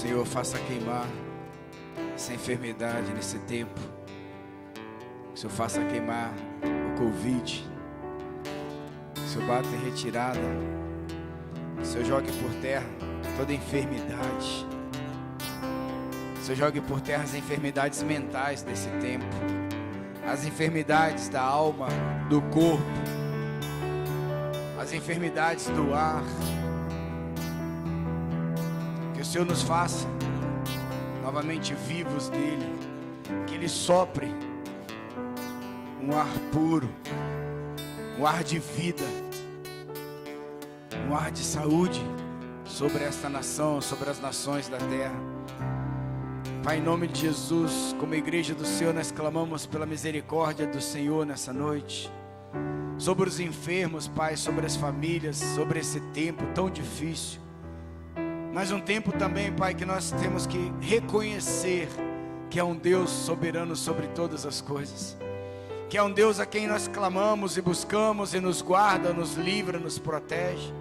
Senhor faça queimar essa enfermidade nesse tempo. Que o Senhor faça queimar o Covid. Que o Senhor bata em retirada. Que o Senhor jogue por terra toda enfermidade. Que o Senhor jogue por terra as enfermidades mentais desse tempo. As enfermidades da alma, do corpo. As enfermidades do ar. Que o Senhor nos faça novamente vivos nele. Que Ele sopre um ar puro, um ar de vida, um ar de saúde sobre esta nação, sobre as nações da terra. Pai, em nome de Jesus, como igreja do Senhor, nós clamamos pela misericórdia do Senhor nessa noite. Sobre os enfermos, Pai, sobre as famílias, sobre esse tempo tão difícil. Mas um tempo também, Pai, que nós temos que reconhecer que é um Deus soberano sobre todas as coisas. Que é um Deus a quem nós clamamos e buscamos e nos guarda, nos livra, nos protege.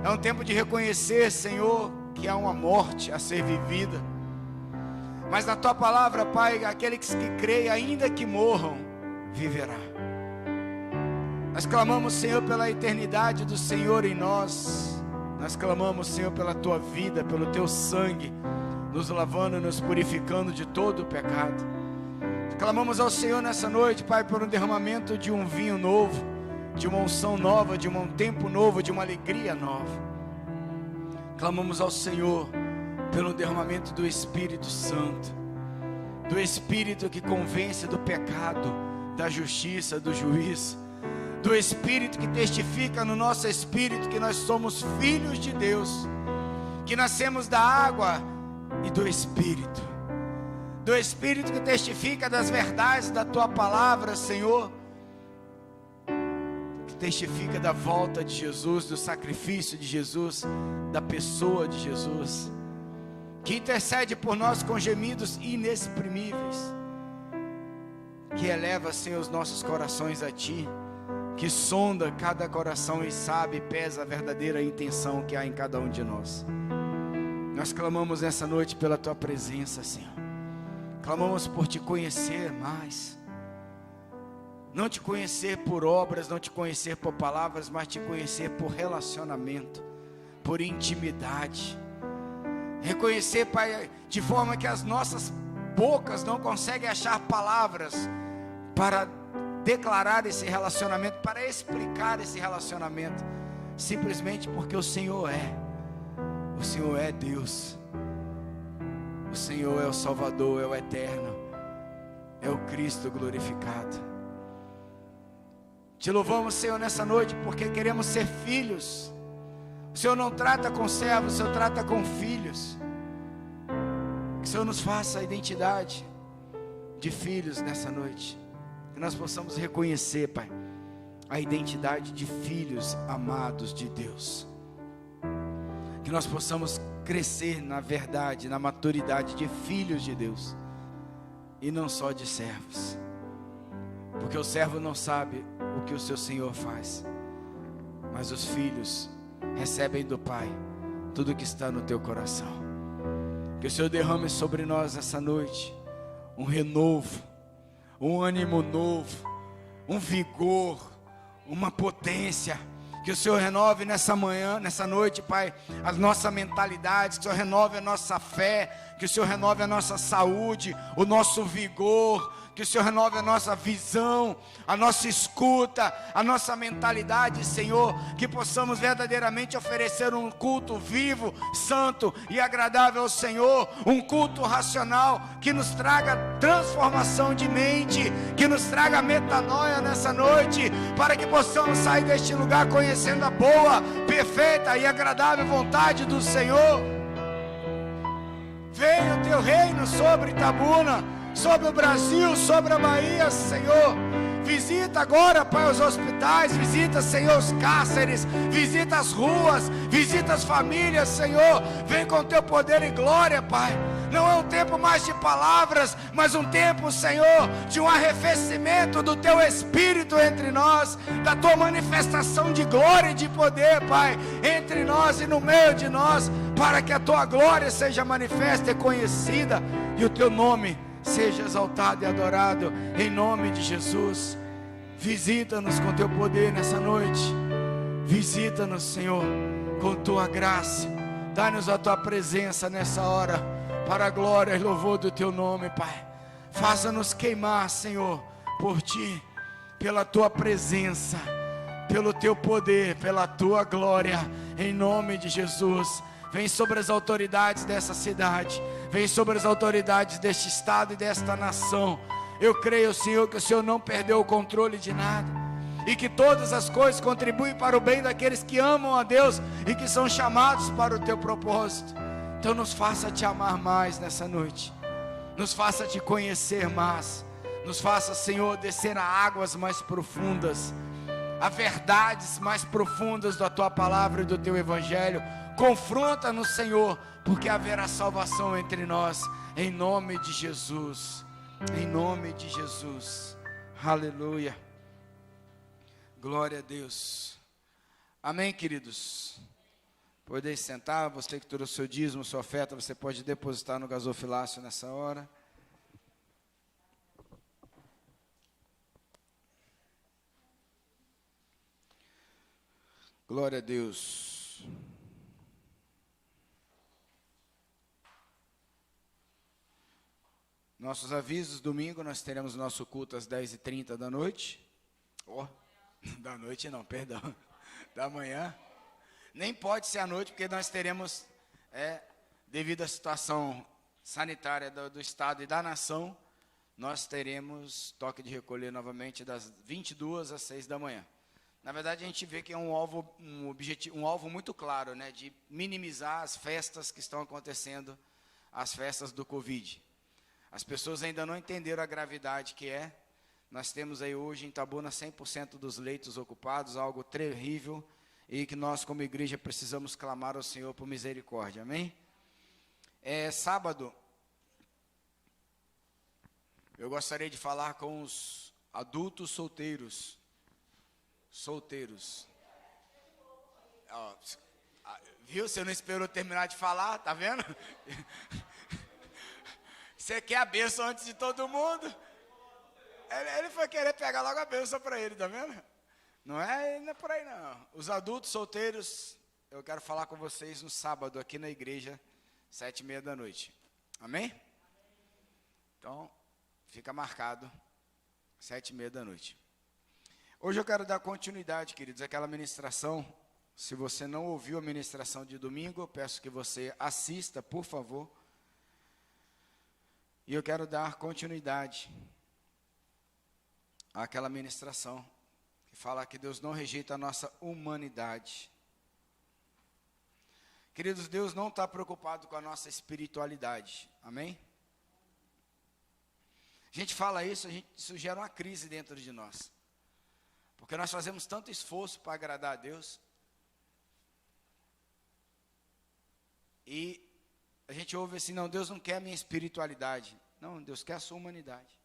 É um tempo de reconhecer, Senhor, que há uma morte a ser vivida. Mas na Tua palavra, Pai, aqueles que creem, ainda que morram, viverá. Nós clamamos, Senhor, pela eternidade do Senhor em nós. Nós clamamos, Senhor, pela Tua vida, pelo Teu sangue, nos lavando e nos purificando de todo o pecado. Clamamos ao Senhor nessa noite, Pai, por um derramamento de um vinho novo, de uma unção nova, de um tempo novo, de uma alegria nova. Clamamos ao Senhor pelo derramamento do Espírito Santo, do Espírito que convence do pecado, da justiça, do juízo, do Espírito que testifica no nosso espírito que nós somos filhos de Deus, que nascemos da água e do Espírito. Do Espírito que testifica das verdades da Tua palavra, Senhor, que testifica da volta de Jesus, do sacrifício de Jesus, da pessoa de Jesus, que intercede por nós com gemidos inexprimíveis, que eleva, Senhor, os nossos corações a Ti, que sonda cada coração e sabe, pesa a verdadeira intenção que há em cada um de nós. Nós clamamos nessa noite pela Tua presença, Senhor. Clamamos por Te conhecer mais. Não Te conhecer por obras, não Te conhecer por palavras, mas Te conhecer por relacionamento, por intimidade. Reconhecer, Pai, de forma que as nossas bocas não conseguem achar palavras para declarar esse relacionamento, para explicar esse relacionamento, simplesmente porque o Senhor é Deus. O Senhor é o Salvador, é o Eterno, é o Cristo glorificado. Te louvamos, Senhor, nessa noite, porque queremos ser filhos. O Senhor não trata com servos, o Senhor trata com filhos. Que o Senhor nos faça a identidade de filhos nessa noite. Que nós possamos reconhecer, Pai, a identidade de filhos amados de Deus. Que nós possamos crescer na verdade, na maturidade de filhos de Deus, e não só de servos, porque o servo não sabe o que o seu Senhor faz, mas os filhos recebem do Pai tudo que está no teu coração. Que o Senhor derrame sobre nós essa noite um renovo, um ânimo novo, um vigor, uma potência. Que o Senhor renove nessa manhã, nessa noite, Pai, as nossas mentalidades. Que o Senhor renove a nossa fé. Que o Senhor renove a nossa saúde, o nosso vigor. Que o Senhor renove a nossa visão, a nossa escuta, a nossa mentalidade, Senhor. Que possamos verdadeiramente oferecer um culto vivo, santo e agradável ao Senhor. Um culto racional que nos traga transformação de mente, que nos traga metanoia nessa noite, para que possamos sair deste lugar conhecendo a boa, perfeita e agradável vontade do Senhor. Venha o Teu reino sobre Itabuna, sobre o Brasil, sobre a Bahia, Senhor. Visita agora, Pai, os hospitais. Visita, Senhor, os cárceres. Visita as ruas. Visita as famílias, Senhor. Vem com Teu poder e glória, Pai. Não é um tempo mais de palavras, mas um tempo, Senhor, de um arrefecimento do Teu Espírito entre nós, da Tua manifestação de glória e de poder, Pai, entre nós e no meio de nós, para que a Tua glória seja manifesta e conhecida, e o Teu nome seja exaltado e adorado, em nome de Jesus. Visita-nos com Teu poder nessa noite, visita-nos, Senhor, com Tua graça, dá-nos a Tua presença nessa hora, para a glória e louvor do Teu nome, Pai. Faça-nos queimar, Senhor, por Ti, pela Tua presença, pelo Teu poder, pela Tua glória, em nome de Jesus. Vem sobre as autoridades dessa cidade, vem sobre as autoridades deste estado e desta nação. Eu creio, Senhor, que o Senhor não perdeu o controle de nada, e que todas as coisas contribuem para o bem daqueles que amam a Deus e que são chamados para o Teu propósito. Então nos faça Te amar mais nessa noite, nos faça Te conhecer mais, nos faça, Senhor, descer a águas mais profundas, a verdades mais profundas da Tua palavra e do Teu Evangelho. Confronta-nos, Senhor, porque haverá salvação entre nós, em nome de Jesus, em nome de Jesus, aleluia, glória a Deus, amém, queridos. Podeis sentar, você que trouxe o seu dízimo, sua oferta, você pode depositar no gasofilácio nessa hora. Glória a Deus. Nossos avisos: domingo nós teremos nosso culto às 10h30 da noite. Da noite não, perdão, da manhã. Nem pode ser à noite, porque nós teremos, devido à situação sanitária do estado e da nação, nós teremos toque de recolher novamente das 22 às 6 da manhã. Na verdade, a gente vê que é um alvo muito claro, né, de minimizar as festas que estão acontecendo, as festas do Covid. As pessoas ainda não entenderam a gravidade que é. Nós temos aí hoje em Itabuna 100% dos leitos ocupados, algo terrível, e que nós como igreja precisamos clamar ao Senhor por misericórdia, amém? Sábado, eu gostaria de falar com os adultos solteiros. Viu? Você não esperou terminar de falar, tá vendo? Você quer a bênção antes de todo mundo? Ele foi querer pegar logo a bênção para ele, tá vendo? Não é por aí não. Os adultos solteiros, eu quero falar com vocês no sábado aqui na igreja, 7h30 da noite. Amém? Então, fica marcado, 7h30 da noite. Hoje eu quero dar continuidade, queridos, àquela ministração. Se você não ouviu a ministração de domingo, eu peço que você assista, por favor. E eu quero dar continuidade àquela ministração que fala que Deus não rejeita a nossa humanidade. Queridos, Deus não está preocupado com a nossa espiritualidade, amém? A gente fala isso, isso gera uma crise dentro de nós, porque nós fazemos tanto esforço para agradar a Deus, e a gente ouve assim: não, Deus não quer a minha espiritualidade. Não, Deus quer a sua humanidade.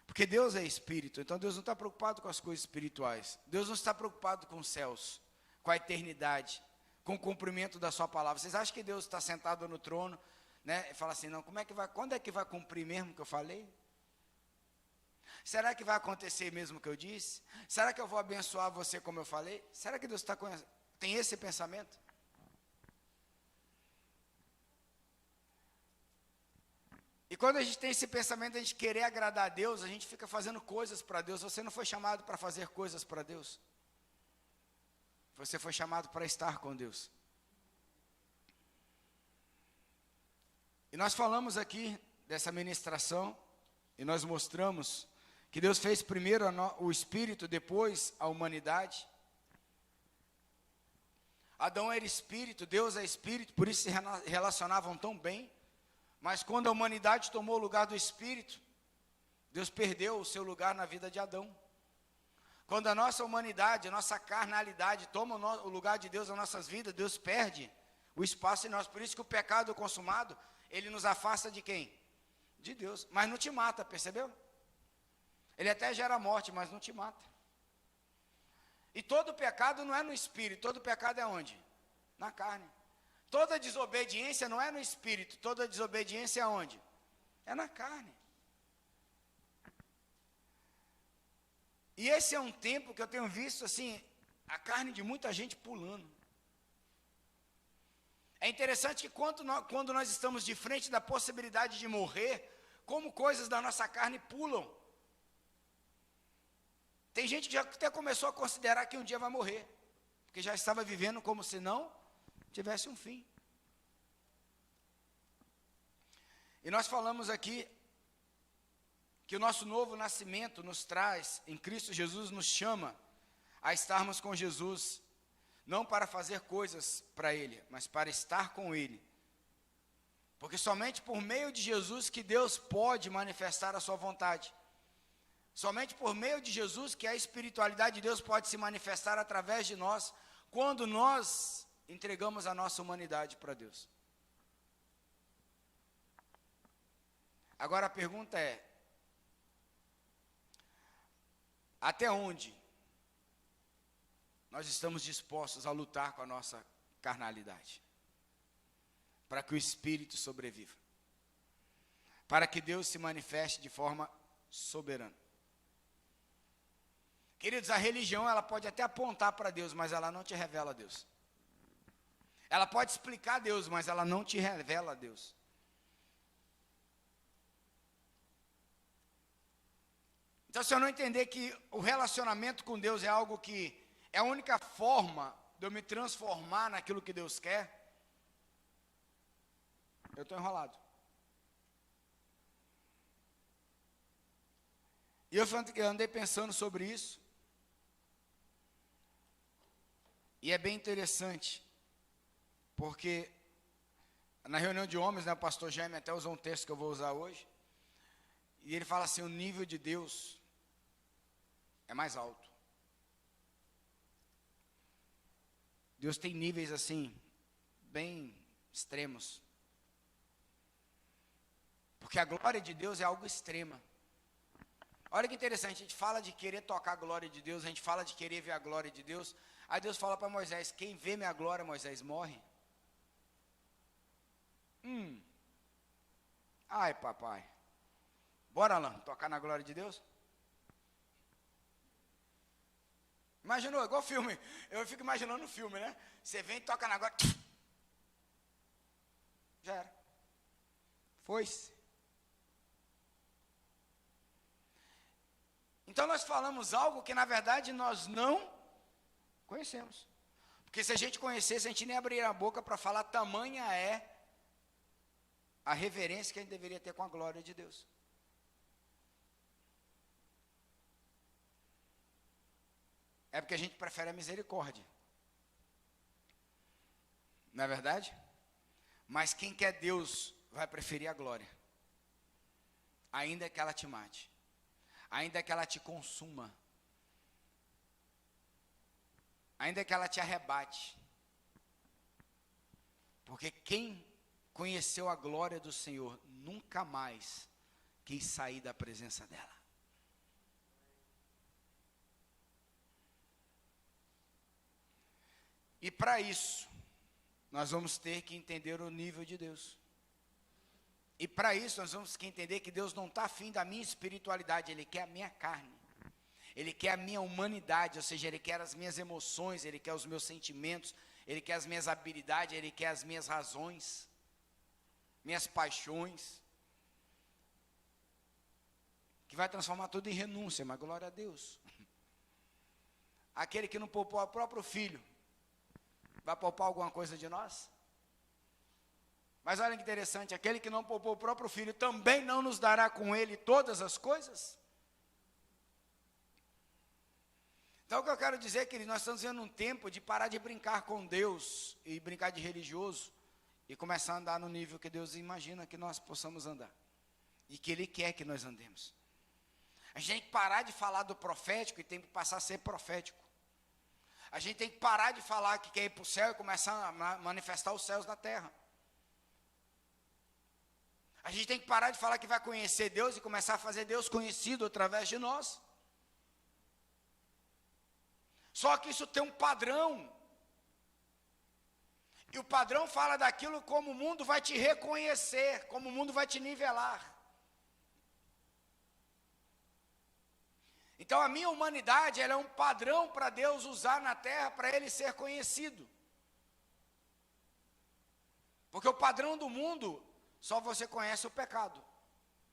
Porque Deus é espírito, então Deus não está preocupado com as coisas espirituais. Deus não está preocupado com os céus, com a eternidade, com o cumprimento da sua palavra. Vocês acham que Deus está sentado no trono, né, e fala assim: não, quando é que vai cumprir mesmo o que eu falei? Será que vai acontecer mesmo o que eu disse? Será que eu vou abençoar você como eu falei? Será que Deus tem esse pensamento? E quando a gente tem esse pensamento de a gente querer agradar a Deus, a gente fica fazendo coisas para Deus. Você não foi chamado para fazer coisas para Deus. Você foi chamado para estar com Deus. E nós falamos aqui dessa ministração, e nós mostramos que Deus fez primeiro o Espírito, depois a humanidade. Adão era Espírito, Deus é Espírito, por isso se relacionavam tão bem. Mas quando a humanidade tomou o lugar do Espírito, Deus perdeu o seu lugar na vida de Adão. Quando a nossa humanidade, a nossa carnalidade toma o lugar de Deus nas nossas vidas, Deus perde o espaço em nós. Por isso que o pecado consumado, ele nos afasta de quem? De Deus. Mas não te mata, percebeu? Ele até gera morte, mas não te mata. E todo pecado não é no espírito, todo pecado é onde? Na carne. Toda desobediência não é no espírito, toda desobediência é onde? É na carne. E esse é um tempo que eu tenho visto assim, a carne de muita gente pulando. É interessante que quando nós estamos de frente da possibilidade de morrer, como coisas da nossa carne pulam. Tem gente que já até começou a considerar que um dia vai morrer, porque já estava vivendo como se não tivesse um fim. E nós falamos aqui que o nosso novo nascimento nos traz, em Cristo Jesus, nos chama a estarmos com Jesus, não para fazer coisas para Ele, mas para estar com Ele. Porque somente por meio de Jesus que Deus pode manifestar a sua vontade. Somente por meio de Jesus que a espiritualidade de Deus pode se manifestar através de nós, quando nós entregamos a nossa humanidade para Deus. Agora a pergunta é, até onde nós estamos dispostos a lutar com a nossa carnalidade? Para que o Espírito sobreviva. Para que Deus se manifeste de forma soberana. Queridos, a religião ela pode até apontar para Deus, mas ela não te revela a Deus. Ela pode explicar Deus, mas ela não te revela a Deus. Então, se eu não entender que o relacionamento com Deus é algo que é a única forma de eu me transformar naquilo que Deus quer, eu estou enrolado. E eu andei pensando sobre isso. E é bem interessante, porque na reunião de homens, né, o pastor Jaime até usou um texto que eu vou usar hoje, e ele fala assim, o nível de Deus é mais alto. Deus tem níveis assim, bem extremos. Porque a glória de Deus é algo extrema. Olha que interessante, a gente fala de querer tocar a glória de Deus, a gente fala de querer ver a glória de Deus. Aí Deus fala para Moisés, quem vê minha glória, Moisés, morre. Ai, papai. Bora lá, tocar na glória de Deus? Imaginou, igual filme. Eu fico imaginando o filme, né? Você vem e toca na glória. Já era. Foi-se. Então nós falamos algo que na verdade nós não conhecemos. Porque se a gente conhecesse, a gente nem abriria a boca para falar, tamanha é a reverência que a gente deveria ter com a glória de Deus. É porque a gente prefere a misericórdia. Não é verdade? Mas quem quer Deus vai preferir a glória. Ainda que ela te mate. Ainda que ela te consuma. Ainda que ela te arrebate. Porque quem conheceu a glória do Senhor nunca mais quis sair da presença dela. E para isso, nós vamos ter que entender o nível de Deus. E para isso, nós vamos ter que entender que Deus não está afim da minha espiritualidade, Ele quer a minha carne. Ele quer a minha humanidade, ou seja, Ele quer as minhas emoções, Ele quer os meus sentimentos, Ele quer as minhas habilidades, Ele quer as minhas razões, minhas paixões. Que vai transformar tudo em renúncia, mas glória a Deus. Aquele que não poupou o próprio filho, vai poupar alguma coisa de nós? Mas olha que interessante, aquele que não poupou o próprio filho também não nos dará com ele todas as coisas? Então o que eu quero dizer é que nós estamos vivendo um tempo de parar de brincar com Deus e brincar de religioso e começar a andar no nível que Deus imagina que nós possamos andar e que Ele quer que nós andemos. A gente tem que parar de falar do profético e tem que passar a ser profético. A gente tem que parar de falar que quer ir para o céu e começar a manifestar os céus na terra. A gente tem que parar de falar que vai conhecer Deus e começar a fazer Deus conhecido através de nós. Só que isso tem um padrão. E o padrão fala daquilo como o mundo vai te reconhecer, como o mundo vai te nivelar. Então a minha humanidade, ela é um padrão para Deus usar na terra para Ele ser conhecido. Porque o padrão do mundo, só você conhece o pecado.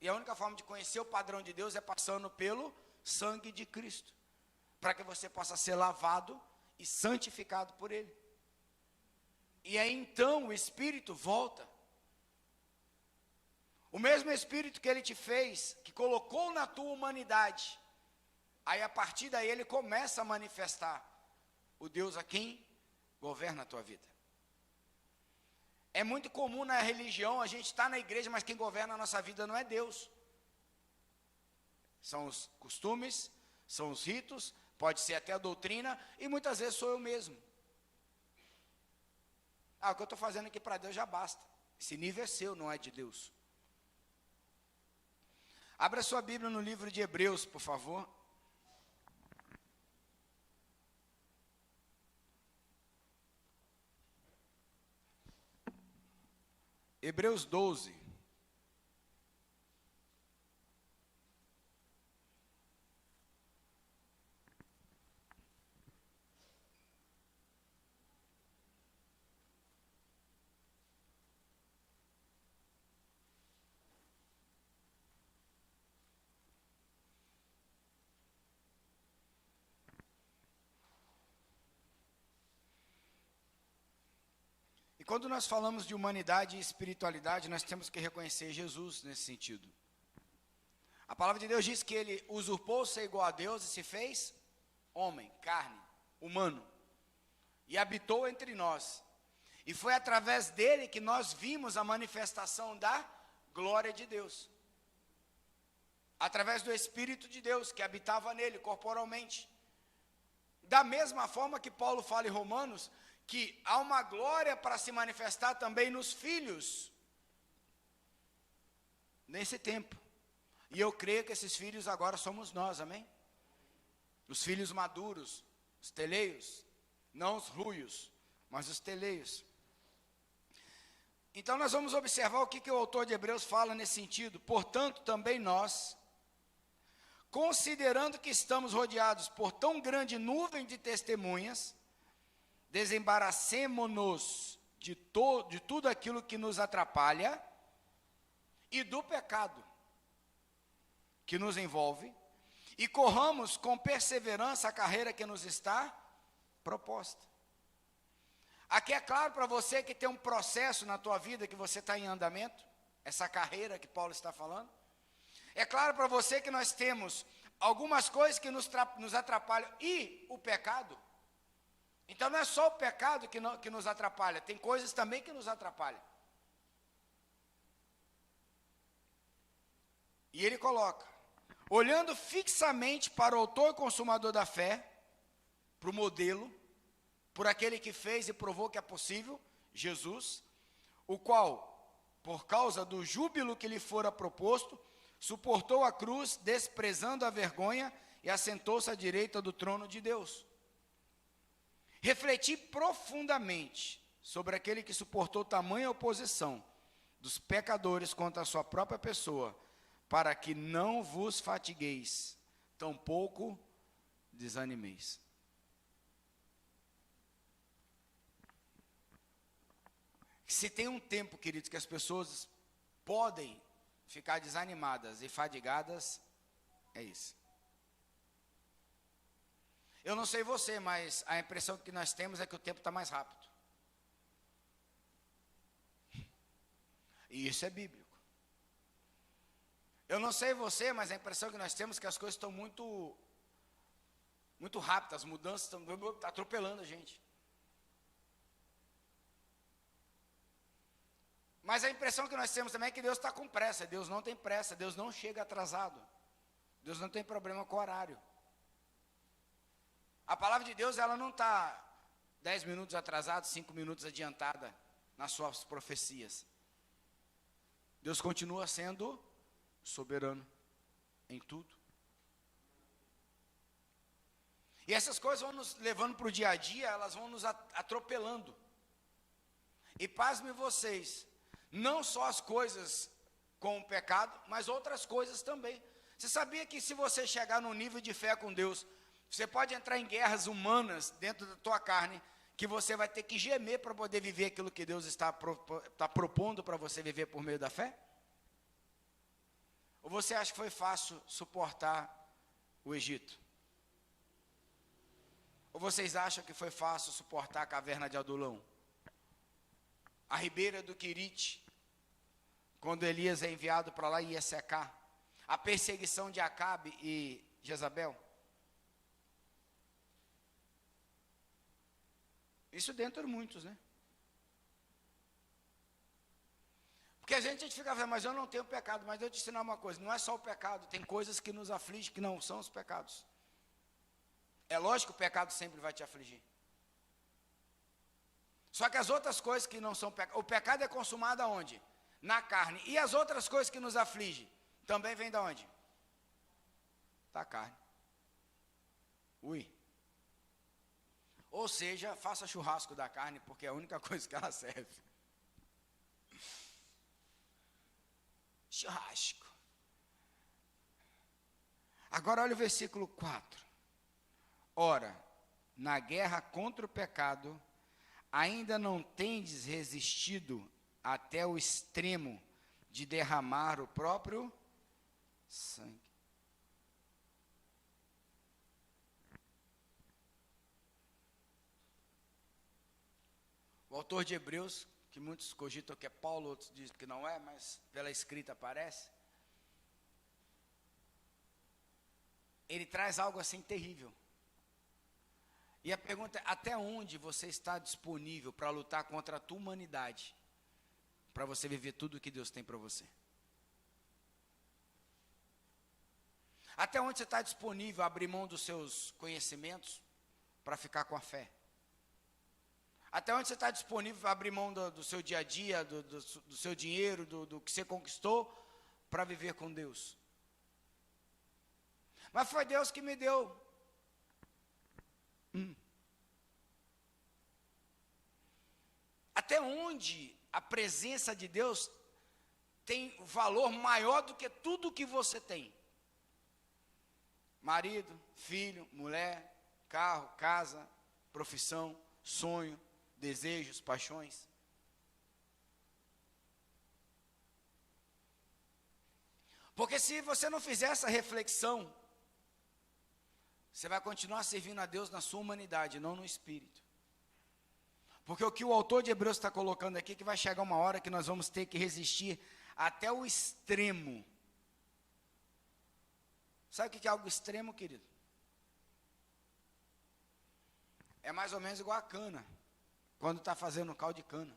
E a única forma de conhecer o padrão de Deus é passando pelo sangue de Cristo. Para que você possa ser lavado e santificado por Ele. E aí então o Espírito volta. O mesmo Espírito que Ele te fez, que colocou na tua humanidade. Aí a partir daí Ele começa a manifestar o Deus a quem governa a tua vida. É muito comum na religião, a gente está na igreja, mas quem governa a nossa vida não é Deus. São os costumes, são os ritos, pode ser até a doutrina, e muitas vezes sou eu mesmo. O que eu estou fazendo aqui para Deus já basta. Esse nível é seu, não é de Deus. Abra sua Bíblia no livro de Hebreus, por favor. Hebreus 12. E quando nós falamos de humanidade e espiritualidade, nós temos que reconhecer Jesus nesse sentido. A palavra de Deus diz que Ele usurpou ser igual a Deus e se fez homem, carne, humano. E habitou entre nós. E foi através dele que nós vimos a manifestação da glória de Deus. Através do Espírito de Deus que habitava nele corporalmente. Da mesma forma que Paulo fala em Romanos, que há uma glória para se manifestar também nos filhos, nesse tempo. E eu creio que esses filhos agora somos nós, amém? Os filhos maduros, os teleios, não os ruios, mas os teleios. Então nós vamos observar o que o autor de Hebreus fala nesse sentido. Portanto, também nós, considerando que estamos rodeados por tão grande nuvem de testemunhas, desembaracemo-nos de tudo aquilo que nos atrapalha e do pecado que nos envolve, e corramos com perseverança a carreira que nos está proposta. Aqui é claro para você que tem um processo na tua vida que você está em andamento, essa carreira que Paulo está falando. É claro para você que nós temos algumas coisas que nos atrapalham e o pecado. Então não é só o pecado que nos atrapalha, tem coisas também que nos atrapalham. E ele coloca, olhando fixamente para o autor e consumador da fé, para o modelo, por aquele que fez e provou que é possível, Jesus, o qual, por causa do júbilo que lhe fora proposto, suportou a cruz, desprezando a vergonha, e assentou-se à direita do trono de Deus. Refleti profundamente sobre aquele que suportou tamanha oposição dos pecadores contra a sua própria pessoa, para que não vos fatigueis, tampouco desanimeis. Se tem um tempo, queridos, que as pessoas podem ficar desanimadas e fadigadas, é isso. Eu não sei você, mas a impressão que nós temos é que o tempo está mais rápido. E isso é bíblico. Eu não sei você, mas a impressão que nós temos é que as coisas estão muito rápidas, as mudanças estão atropelando a gente. Mas a impressão que nós temos também é que Deus está com pressa. Deus não tem pressa, Deus não chega atrasado. Deus não tem problema com o horário. A palavra de Deus, ela não está 10 minutos atrasada, 5 minutos adiantada nas suas profecias. Deus continua sendo soberano em tudo. E essas coisas vão nos levando para o dia a dia, elas vão nos atropelando. E pasmem vocês, não só as coisas com o pecado, mas outras coisas também. Você sabia que se você chegar num nível de fé com Deus, você pode entrar em guerras humanas dentro da tua carne, que você vai ter que gemer para poder viver aquilo que Deus está propondo para você viver por meio da fé? Ou você acha que foi fácil suportar o Egito? Ou vocês acham que foi fácil suportar a caverna de Adulão? A ribeira do Querite, quando Elias é enviado para lá e ia secar? A perseguição de Acabe e Jezabel? Isso dentro de muitos, né? Porque a gente fica falando, mas eu não tenho pecado. Mas eu te ensinar uma coisa, não é só o pecado, tem coisas que nos afligem que não são os pecados. É lógico que o pecado sempre vai te afligir. Só que as outras coisas que não são pecado, o pecado é consumado aonde? Na carne. E as outras coisas que nos afligem, também vem de onde? Da carne. Ui. Ou seja, faça churrasco da carne, porque é a única coisa que ela serve. Churrasco. Agora olha o versículo 4. Ora, na guerra contra o pecado, ainda não tendes resistido até o extremo de derramar o próprio sangue. O autor de Hebreus, que muitos cogitam que é Paulo, outros dizem que não é, mas pela escrita aparece, ele traz algo assim terrível. E a pergunta é, até onde você está disponível para lutar contra a tua humanidade, para você viver tudo o que Deus tem para você? Até onde você está disponível a abrir mão dos seus conhecimentos para ficar com a fé? Até onde você está disponível para abrir mão do seu dia a dia, do seu dinheiro, do que você conquistou, para viver com Deus? Mas foi Deus que me deu. Até onde a presença de Deus tem valor maior do que tudo que você tem? Marido, filho, mulher, carro, casa, profissão, sonho, desejos, paixões. Porque se você não fizer essa reflexão, você vai continuar servindo a Deus na sua humanidade, não no espírito. Porque o que o autor de Hebreus está colocando aqui, é que vai chegar uma hora que nós vamos ter que resistir até o extremo. Sabe o que é algo extremo, querido? É mais ou menos igual a cana, quando está fazendo caldo de cana.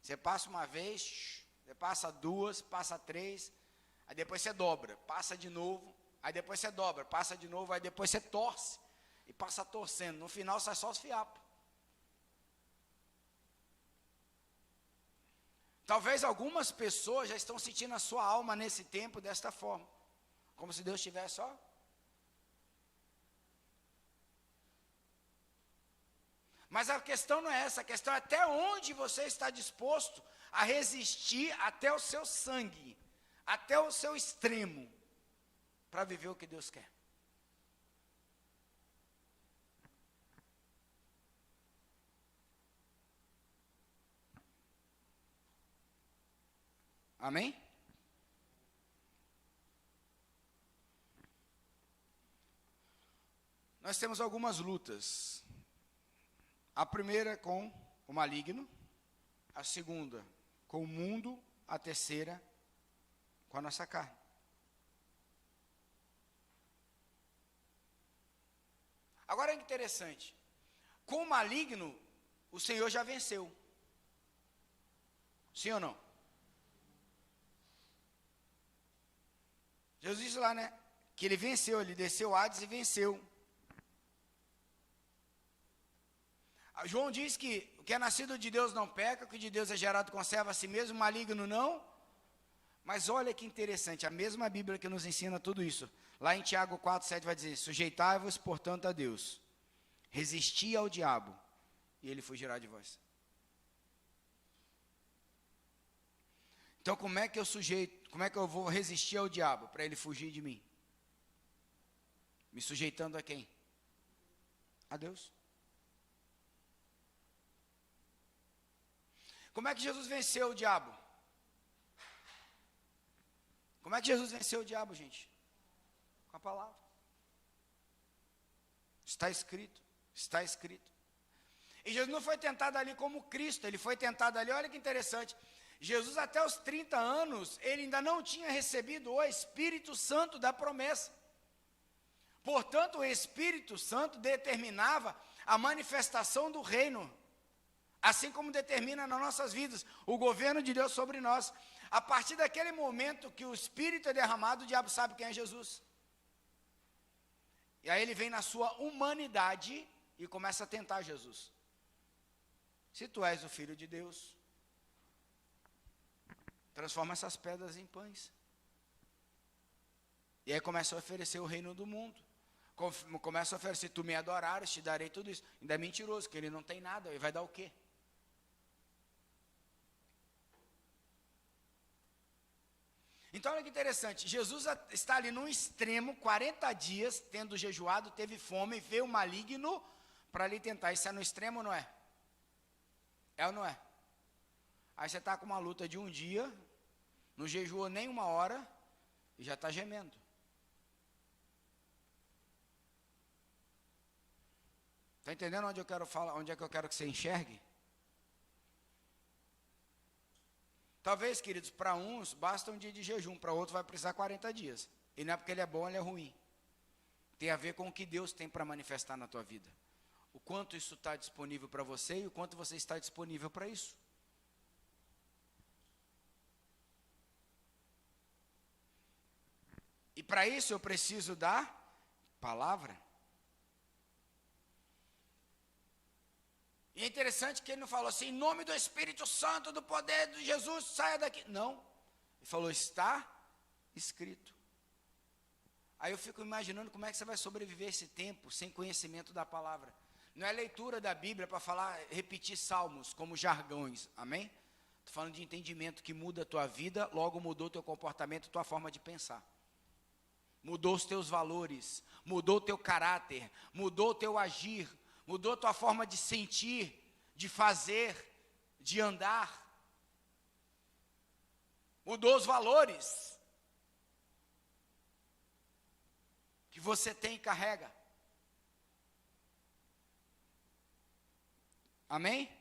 Você passa uma vez, você passa duas, passa três, aí depois você dobra, passa de novo, aí depois você dobra, passa de novo, aí depois você torce, e passa torcendo, no final sai só os fiapos. Talvez algumas pessoas já estão sentindo a sua alma nesse tempo desta forma, como se Deus estivesse só. Mas a questão não é essa, a questão é até onde você está disposto a resistir até o seu sangue, até o seu extremo, para viver o que Deus quer. Amém? Nós temos algumas lutas. A primeira com o maligno, a segunda com o mundo, a terceira com a nossa carne. Agora é interessante, com o maligno, o Senhor já venceu. Sim ou não? Jesus disse lá, né? Que ele venceu, ele desceu Hades e venceu. João diz que o que é nascido de Deus não peca, o que de Deus é gerado conserva a si mesmo, maligno não. Mas olha que interessante, a mesma Bíblia que nos ensina tudo isso. Lá em Tiago 4:7 vai dizer: sujeitai-vos, portanto, a Deus, resisti ao diabo, e ele fugirá de vós. Então como é que eu vou resistir ao diabo para ele fugir de mim? Me sujeitando a quem? A Deus. Como é que Jesus venceu o diabo? Como é que Jesus venceu o diabo, gente? Com a palavra. Está escrito, está escrito. E Jesus não foi tentado ali como Cristo, ele foi tentado ali, olha que interessante. Jesus até os 30 anos, ele ainda não tinha recebido o Espírito Santo da promessa. Portanto, o Espírito Santo determinava a manifestação do reino, assim como determina nas nossas vidas o governo de Deus sobre nós. A partir daquele momento que o Espírito é derramado, o diabo sabe quem é Jesus. E aí ele vem na sua humanidade e começa a tentar Jesus. Se tu és o Filho de Deus, transforma essas pedras em pães. E aí começa a oferecer o reino do mundo. Começa a oferecer: tu me adorares, te darei tudo isso. Ainda é mentiroso, que ele não tem nada, ele vai dar o quê? Então olha que interessante, Jesus está ali num extremo, 40 dias, tendo jejuado, teve fome, veio o maligno para lhe tentar. Isso é no extremo ou não é? É ou não é? Aí você está com uma luta de um dia, não jejuou nem uma hora, e já está gemendo. Está entendendo onde eu quero falar, onde é que eu quero que você enxergue? Talvez, queridos, para uns basta um dia de jejum, para outros vai precisar 40 dias. E não é porque ele é bom, ele é ruim. Tem a ver com o que Deus tem para manifestar na tua vida. O quanto isso está disponível para você e o quanto você está disponível para isso. E para isso eu preciso da palavra. E é interessante que ele não falou assim: em nome do Espírito Santo, do poder de Jesus, saia daqui. Não. Ele falou: está escrito. Aí eu fico imaginando como é que você vai sobreviver esse tempo sem conhecimento da palavra. Não é leitura da Bíblia para falar, repetir salmos como jargões. Amém? Estou falando de entendimento que muda a tua vida, logo mudou o teu comportamento, tua forma de pensar. Mudou os teus valores, mudou o teu caráter, mudou o teu agir, mudou a tua forma de sentir, de fazer, de andar. Mudou os valores que você tem e carrega. Amém?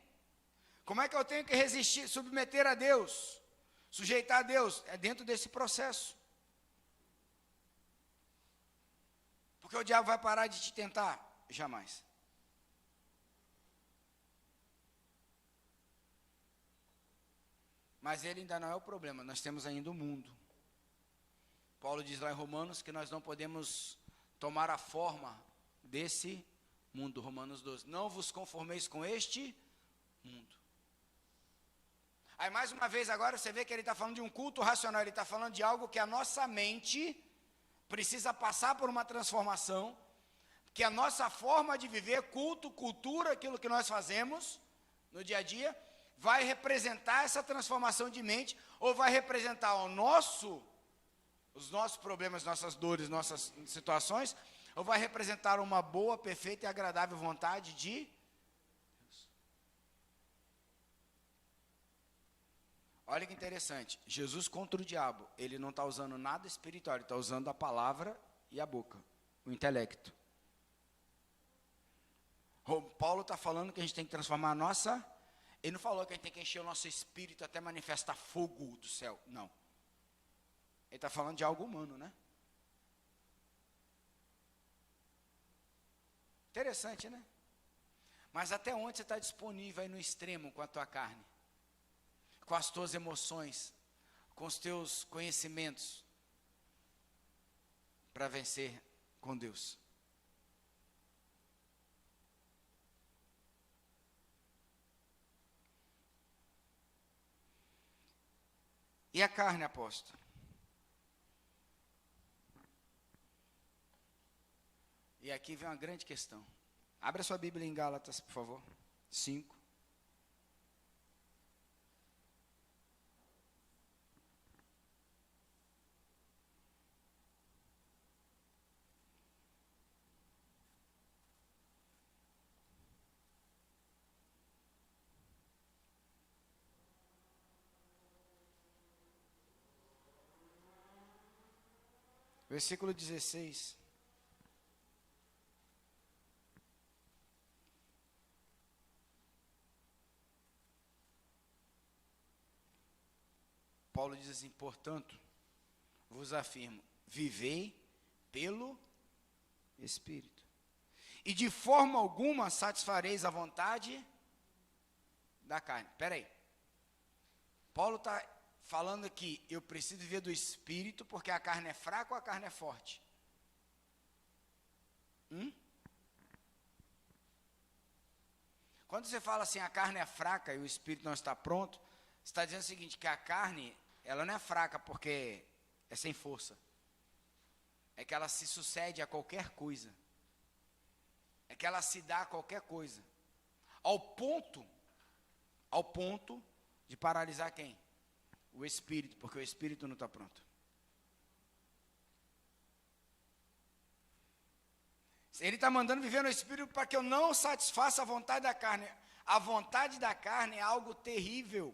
Como é que eu tenho que resistir, submeter a Deus, sujeitar a Deus? É dentro desse processo. Porque o diabo vai parar de te tentar? Jamais. Mas ele ainda não é o problema, nós temos ainda o mundo. Paulo diz lá em Romanos que nós não podemos tomar a forma desse mundo, Romanos 12. Não vos conformeis com este mundo. Aí mais uma vez agora você vê que ele está falando de um culto racional, ele está falando de algo que a nossa mente precisa passar por uma transformação, que a nossa forma de viver, culto, cultura, aquilo que nós fazemos no dia a dia, vai representar essa transformação de mente, ou vai representar os nossos problemas, nossas dores, nossas situações, ou vai representar uma boa, perfeita e agradável vontade de Deus. Olha que interessante, Jesus contra o diabo, ele não está usando nada espiritual, ele está usando a palavra e a boca, o intelecto. Paulo está falando que a gente tem que transformar a nossa... Ele não falou que a gente tem que encher o nosso espírito até manifestar fogo do céu. Não. Ele está falando de algo humano, né? Interessante, né? Mas até onde você está disponível aí no extremo com a tua carne? Com as tuas emoções? Com os teus conhecimentos? Para vencer com Deus? E a carne, apóstolo? E aqui vem uma grande questão. Abra sua Bíblia em Gálatas, por favor. 5. Versículo 16. Paulo diz assim: portanto, vos afirmo, vivei pelo Espírito, e de forma alguma satisfareis a vontade da carne. Espera aí. Paulo está falando que eu preciso viver do Espírito, porque a carne é fraca ou a carne é forte? Quando você fala assim, a carne é fraca e o Espírito não está pronto, você está dizendo o seguinte, que a carne, ela não é fraca porque é sem força. É que ela se sucede a qualquer coisa. É que ela se dá a qualquer coisa. Ao ponto de paralisar quem? O Espírito, porque o Espírito não está pronto. Ele está mandando viver no Espírito para que eu não satisfaça a vontade da carne. A vontade da carne é algo terrível.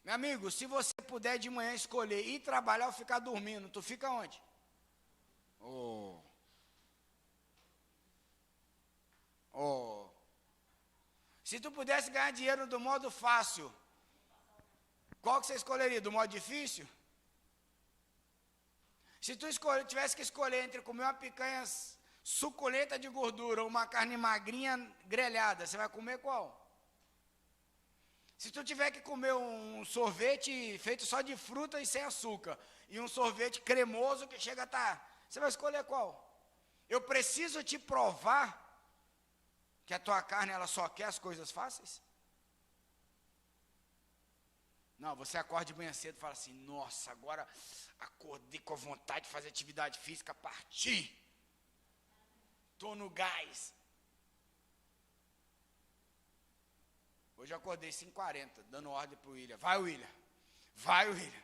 Meu amigo, se você puder de manhã escolher ir trabalhar ou ficar dormindo, tu fica onde? Se tu pudesse ganhar dinheiro do modo fácil, qual que você escolheria? Do modo difícil? Se tu tivesse que escolher entre comer uma picanha suculenta de gordura ou uma carne magrinha grelhada, você vai comer qual? Se tu tiver que comer um sorvete feito só de fruta e sem açúcar, e um sorvete cremoso que chega a estar, você vai escolher qual? Eu preciso te provar que a tua carne ela só quer as coisas fáceis? Não, você acorda de manhã cedo e fala assim, nossa, agora acordei com a vontade de fazer atividade física, parti. Estou no gás. Hoje eu acordei 5h40, dando ordem para o William. Vai, William.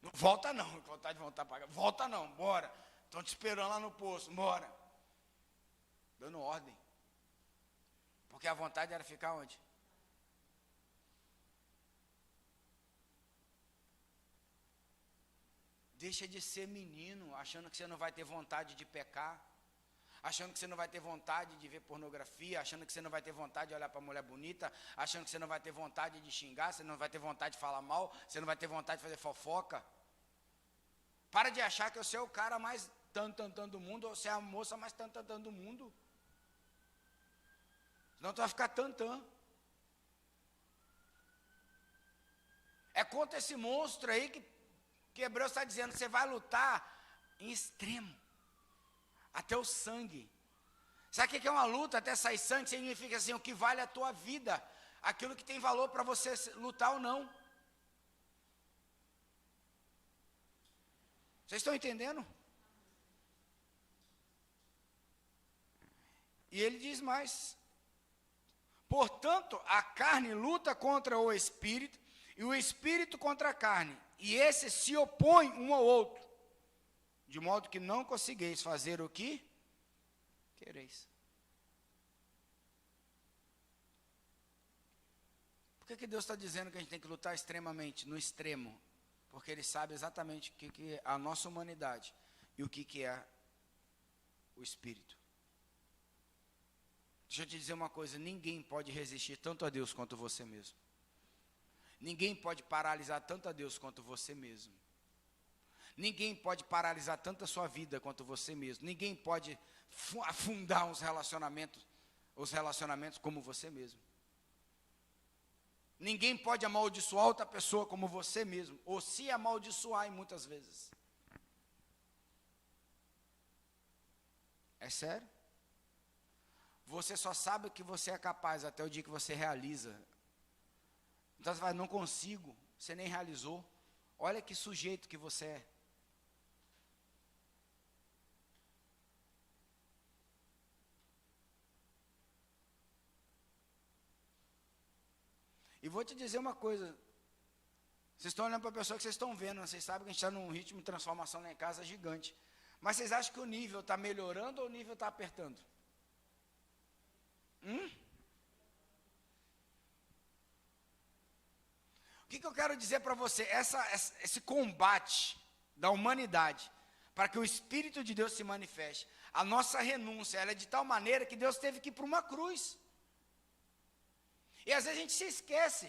Não volta não, com vontade de voltar para cá. Volta não, bora. Estão te esperando lá no posto, bora. Dando ordem. Porque a vontade era ficar onde? Deixa de ser menino, achando que você não vai ter vontade de pecar, achando que você não vai ter vontade de ver pornografia, achando que você não vai ter vontade de olhar para a mulher bonita, achando que você não vai ter vontade de xingar, você não vai ter vontade de falar mal, você não vai ter vontade de fazer fofoca. Para de achar que você é o cara mais tan do mundo, ou você é a moça mais tan do mundo. Senão tu vai ficar tan. É contra esse monstro aí que Hebreus está dizendo, você vai lutar em extremo, até o sangue. Sabe o que é uma luta até sair sangue? Significa assim, o que vale a tua vida, aquilo que tem valor para você lutar ou não. Vocês estão entendendo? E ele diz mais, portanto, a carne luta contra o Espírito, e o Espírito contra a carne, e esses se opõem um ao outro, de modo que não consegueis fazer o que quereis. Por que Deus está dizendo que a gente tem que lutar extremamente, no extremo? Porque Ele sabe exatamente o que é a nossa humanidade e o que é o Espírito. Deixa eu te dizer uma coisa, ninguém pode resistir tanto a Deus quanto você mesmo. Ninguém pode paralisar tanto a Deus quanto você mesmo. Ninguém pode paralisar tanto a sua vida quanto você mesmo. Ninguém pode afundar os relacionamentos como você mesmo. Ninguém pode amaldiçoar outra pessoa como você mesmo, ou se amaldiçoar muitas vezes. É sério? Você só sabe que você é capaz até o dia que você realiza. Então você vai, não consigo. você nem realizou. Olha que sujeito que você é. E vou te dizer uma coisa, vocês estão olhando para a pessoa que vocês estão vendo, vocês sabem que a gente está num ritmo de transformação lá em casa gigante, mas vocês acham que o nível está melhorando ou o nível está apertando? O que eu quero dizer para você? Esse combate da humanidade, para que o Espírito de Deus se manifeste, a nossa renúncia, ela é de tal maneira que Deus teve que ir para uma cruz. E às vezes a gente se esquece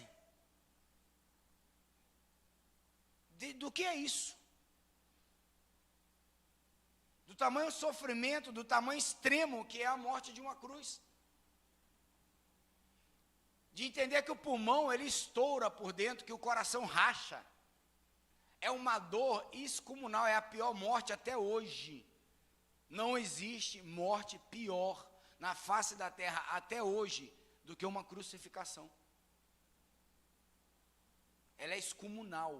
do que é isso. Do tamanho sofrimento, do tamanho extremo que é a morte de uma cruz. De entender que o pulmão, ele estoura por dentro, que o coração racha. É uma dor excomunal, é a pior morte até hoje. Não existe morte pior na face da terra até hoje do que uma crucificação. Ela é excomunal.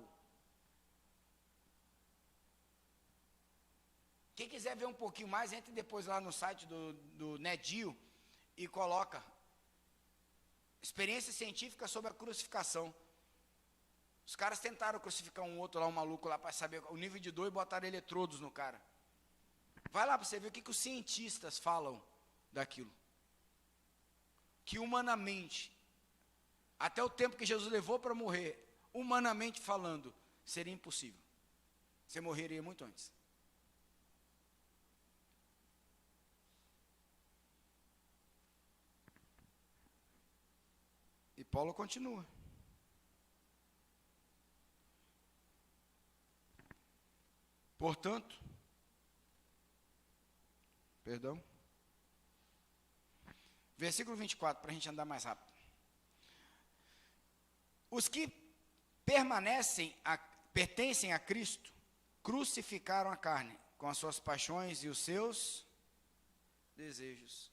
Quem quiser ver um pouquinho mais, entre depois lá no site do Nedio e coloca experiência científica sobre a crucificação. Os caras tentaram crucificar um outro lá, um maluco lá, para saber o nível de dor e botaram eletrodos no cara. Vai lá para você ver o que os cientistas falam daquilo. Que humanamente, até o tempo que Jesus levou para morrer, humanamente falando, seria impossível. Você morreria muito antes. E Paulo continua. Portanto, versículo 24, para a gente andar mais rápido. Os que pertencem a Cristo, crucificaram a carne, com as suas paixões e os seus desejos.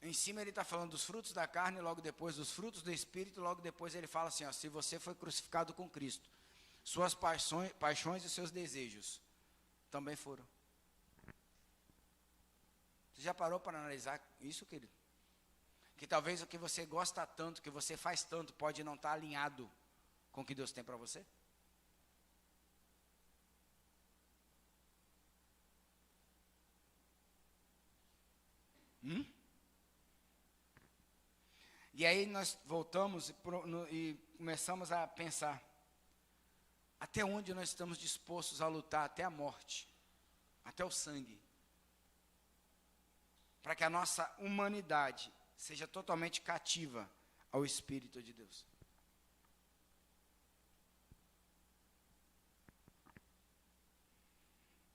Em cima ele está falando dos frutos da carne, logo depois dos frutos do Espírito, logo depois ele fala assim, ó, se você foi crucificado com Cristo, suas paixões e seus desejos também foram. Você já parou para analisar isso, querido? Que talvez o que você gosta tanto, que você faz tanto, pode não estar alinhado com o que Deus tem para você? E aí nós voltamos e começamos a pensar, até onde nós estamos dispostos a lutar, até a morte, até o sangue, para que a nossa humanidade seja totalmente cativa ao Espírito de Deus.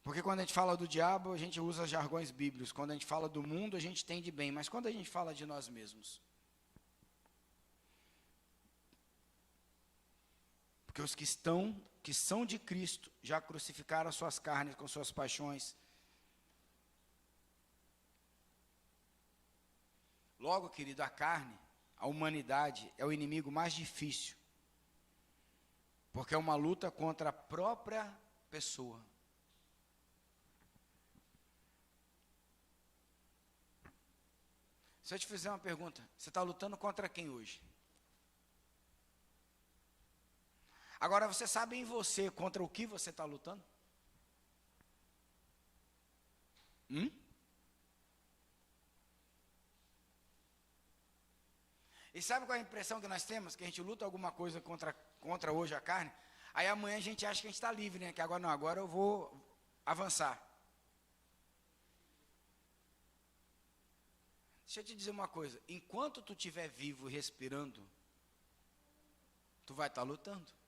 Porque quando a gente fala do diabo, a gente usa jargões bíblicos, quando a gente fala do mundo, a gente entende bem, mas quando a gente fala de nós mesmos? Porque os que são de Cristo, já crucificaram as suas carnes com suas paixões. Logo, querido, a carne, a humanidade, é o inimigo mais difícil. Porque é uma luta contra a própria pessoa. Se eu te fizer uma pergunta, você está lutando contra quem hoje? Agora, você sabe em você contra o que você está lutando? E sabe qual é a impressão que nós temos? Que a gente luta alguma coisa contra hoje a carne, aí amanhã a gente acha que a gente está livre, né? Que agora não, agora eu vou avançar. Deixa eu te dizer uma coisa, enquanto tu estiver vivo e respirando, tu vai estar lutando.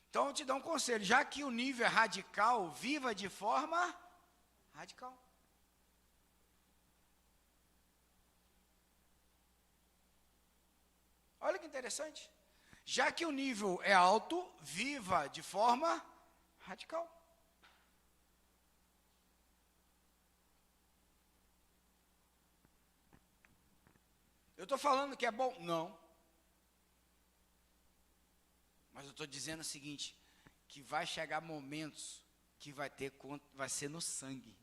Então eu te dou um conselho, já que o nível é radical, viva de forma radical. Olha que interessante. Já que o nível é alto, viva de forma radical. estou falando que é bom? Não. Mas eu estou dizendo o seguinte, que vai chegar momentos que vai ser no sangue.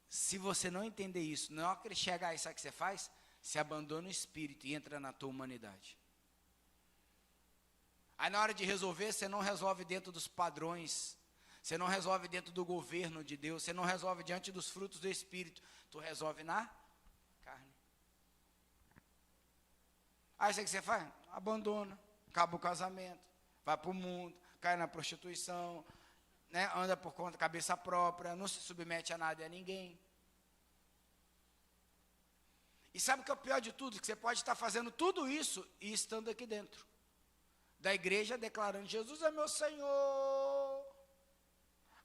Se você não entender isso, na hora que ele chegar aí, sabe o que você faz? Você abandona o espírito e entra na tua humanidade. Aí na hora de resolver, você não resolve dentro dos padrões, você não resolve dentro do governo de Deus, você não resolve diante dos frutos do Espírito, tu resolve na carne. Aí sabe o que você faz? Abandona, acaba o casamento, vai para o mundo, cai na prostituição, né, anda por conta, cabeça própria, não se submete a nada e a ninguém. E sabe o que é o pior de tudo? Que você pode estar fazendo tudo isso e estando aqui dentro da igreja, declarando, Jesus é meu Senhor,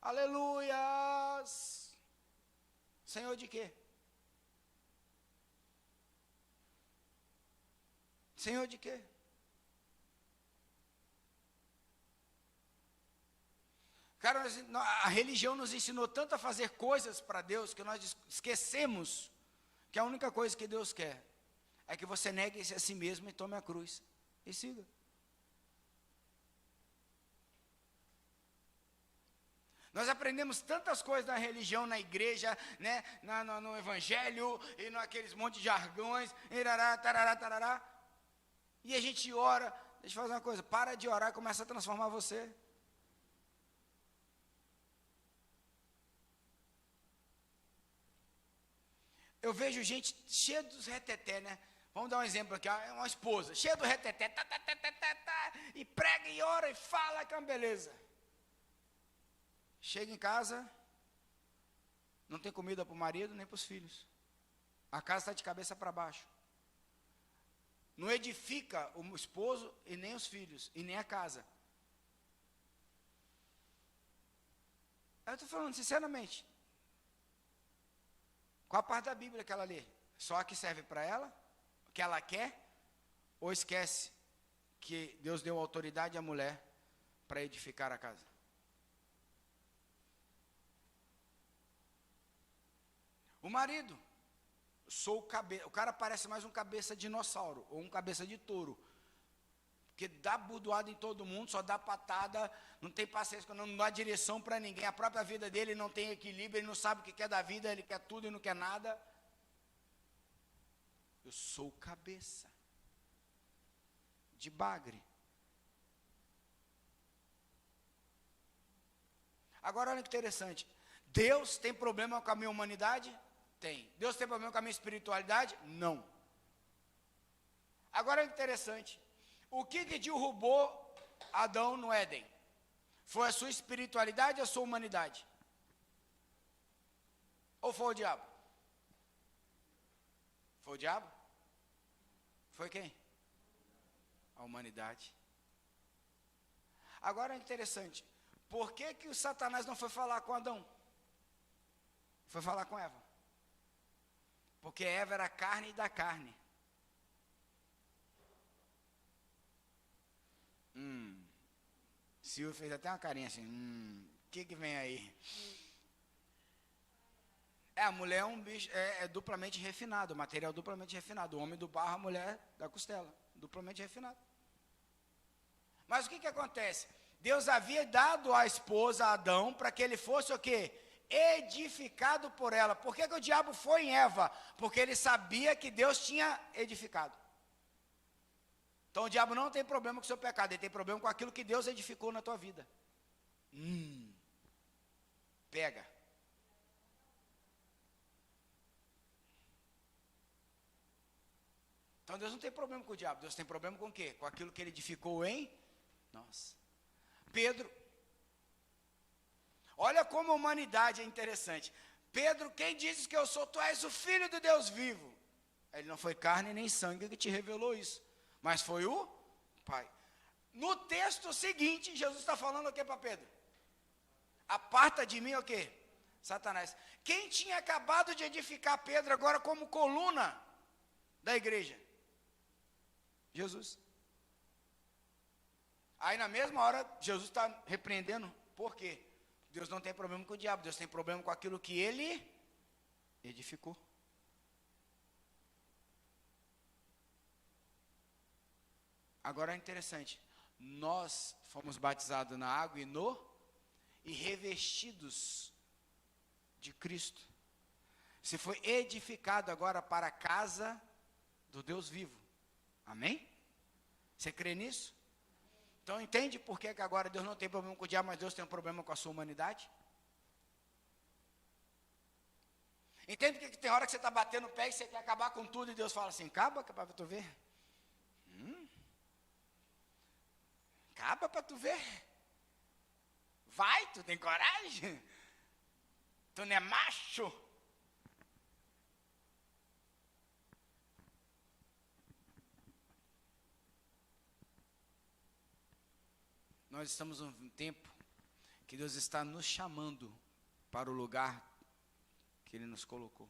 aleluias. Senhor de quê? Senhor de quê? Cara, a religião nos ensinou tanto a fazer coisas para Deus, que nós esquecemos que a única coisa que Deus quer é que você negue a si mesmo e tome a cruz e siga. Nós aprendemos tantas coisas na religião, na igreja, né, no evangelho, e naqueles monte de jargões, irará, tarará, tarará, e a gente ora. Deixa eu fazer uma coisa, para de orar e começa a transformar você. Eu vejo gente cheia dos reteté, né? Vamos dar um exemplo aqui, uma esposa, cheia do reteté, e prega e ora e fala que é uma beleza. Chega em casa, não tem comida para o marido nem para os filhos. A casa está de cabeça para baixo. Não edifica o esposo e nem os filhos, e nem a casa. Eu estou falando sinceramente. Qual a parte da Bíblia que ela lê? Só a que serve para ela? O que ela quer? Ou esquece que Deus deu autoridade à mulher para edificar a casa? O marido, o cara parece mais um cabeça de dinossauro, ou um cabeça de touro, porque dá burdoada em todo mundo, só dá patada, não tem paciência, não dá direção para ninguém, a própria vida dele não tem equilíbrio, ele não sabe o que quer da vida, ele quer tudo e não quer nada. Eu sou o cabeça de bagre. Agora olha que interessante, Deus tem problema com a minha humanidade? Tem. Deus tem problema com a minha espiritualidade? Não. Agora é interessante, o que derrubou Adão no Éden? Foi a sua espiritualidade ou a sua humanidade? Ou foi o diabo? Foi o diabo? Foi quem? A humanidade. Agora é interessante, por que o Satanás não foi falar com Adão? Foi falar com Eva. Porque Eva era carne da carne. Silvio fez até uma carinha assim, o que vem aí? A mulher é um bicho, é duplamente refinado, material duplamente refinado. O homem do barro, a mulher da costela, duplamente refinado. Mas o que acontece? Deus havia dado à esposa, a Adão, para que ele fosse o quê? Edificado por ela. Por que o diabo foi em Eva? Porque ele sabia que Deus tinha edificado. Então o diabo não tem problema com o seu pecado, ele tem problema com aquilo que Deus edificou na tua vida. Pega. Então Deus não tem problema com o diabo, Deus tem problema com o quê? Com aquilo que ele edificou em nós. Pedro, olha como a humanidade é interessante. Pedro, quem dizes que eu sou? Tu és o Filho de Deus vivo. Ele não foi carne nem sangue que te revelou isso, mas foi o Pai. No texto seguinte, Jesus está falando o que para Pedro? Aparta de mim o quê? Satanás. Quem tinha acabado de edificar Pedro agora como coluna da igreja? Jesus. Aí na mesma hora, Jesus está repreendendo. Por quê? Deus não tem problema com o diabo, Deus tem problema com aquilo que ele edificou. Agora é interessante, nós fomos batizados na água e revestidos de Cristo. Você foi edificado agora para a casa do Deus vivo. Amém? Você crê nisso? Então entende por que agora Deus não tem problema com o diabo, mas Deus tem um problema com a sua humanidade? Entende porque tem hora que você está batendo o pé e você quer acabar com tudo e Deus fala assim, acaba para tu ver. Acaba para tu ver. Vai, tu tem coragem? Tu não é macho? Nós estamos num tempo que Deus está nos chamando para o lugar que Ele nos colocou.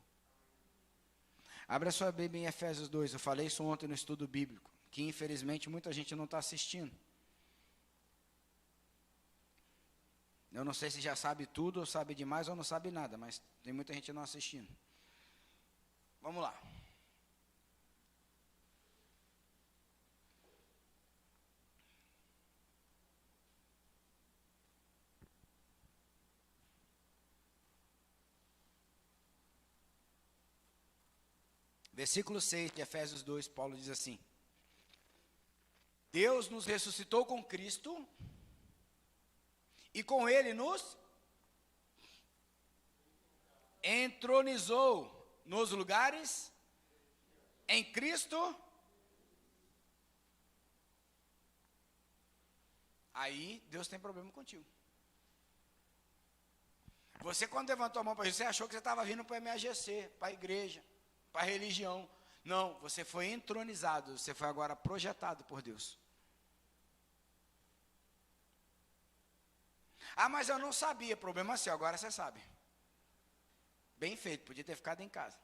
Abra sua Bíblia em Efésios 2, eu falei isso ontem no estudo bíblico, que infelizmente muita gente não está assistindo. Eu não sei se já sabe tudo, ou sabe demais, ou não sabe nada, mas tem muita gente não assistindo. Vamos lá. Versículo 6 de Efésios 2, Paulo diz assim: Deus nos ressuscitou com Cristo, e com Ele nos entronizou nos lugares em Cristo. Aí Deus tem problema contigo. Você, quando levantou a mão para Jesus, você achou que você estava vindo para a MAGC, para a igreja, para a religião. Não, você foi entronizado, você foi agora projetado por Deus. Ah, mas eu não sabia, problema seu, agora você sabe. Bem feito, podia ter ficado em casa.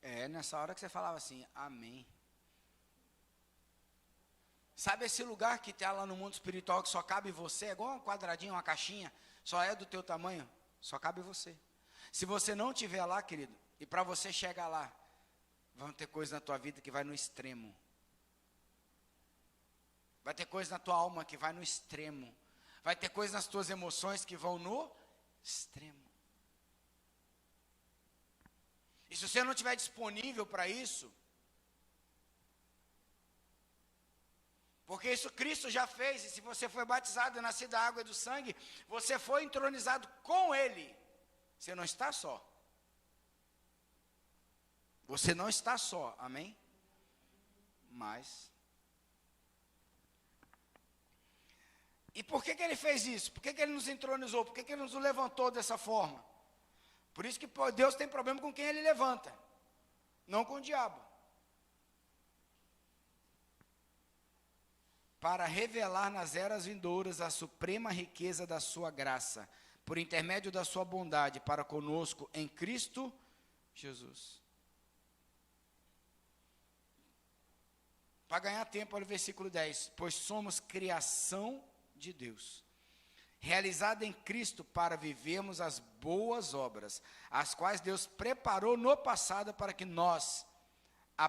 É nessa hora que você falava assim, amém. Sabe esse lugar que está lá no mundo espiritual que só cabe você, é igual um quadradinho, uma caixinha, só é do teu tamanho, só cabe você. Se você não estiver lá, querido, e para você chegar lá, vão ter coisas na tua vida que vai no extremo. Vai ter coisa na tua alma que vai no extremo. Vai ter coisa nas tuas emoções que vão no extremo. E se você não estiver disponível para isso, porque isso Cristo já fez, e se você foi batizado e nascido da água e do sangue, você foi entronizado com Ele. Você não está só. Você não está só, amém? Mas... E por que Ele fez isso? Por que Ele nos entronizou? Por que Ele nos levantou dessa forma? Por isso que Deus tem problema com quem Ele levanta, não com o diabo. Para revelar nas eras vindouras a suprema riqueza da sua graça, por intermédio da sua bondade para conosco em Cristo Jesus. Para ganhar tempo, olha o versículo 10. Pois somos criação de Deus, realizada em Cristo para vivermos as boas obras, as quais Deus preparou no passado para que nós a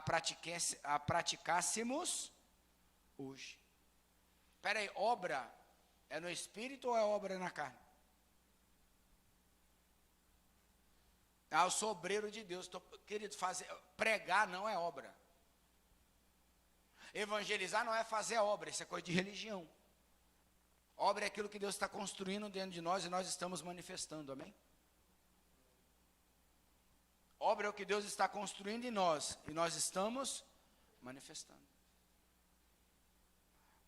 praticássemos hoje. Espera aí, obra é no espírito ou é obra na carne? Ah, eu sou obreiro de Deus, querido, pregar não é obra. Evangelizar não é fazer a obra, isso é coisa de religião. Obra é aquilo que Deus está construindo dentro de nós e nós estamos manifestando, amém? Obra é o que Deus está construindo em nós e nós estamos manifestando.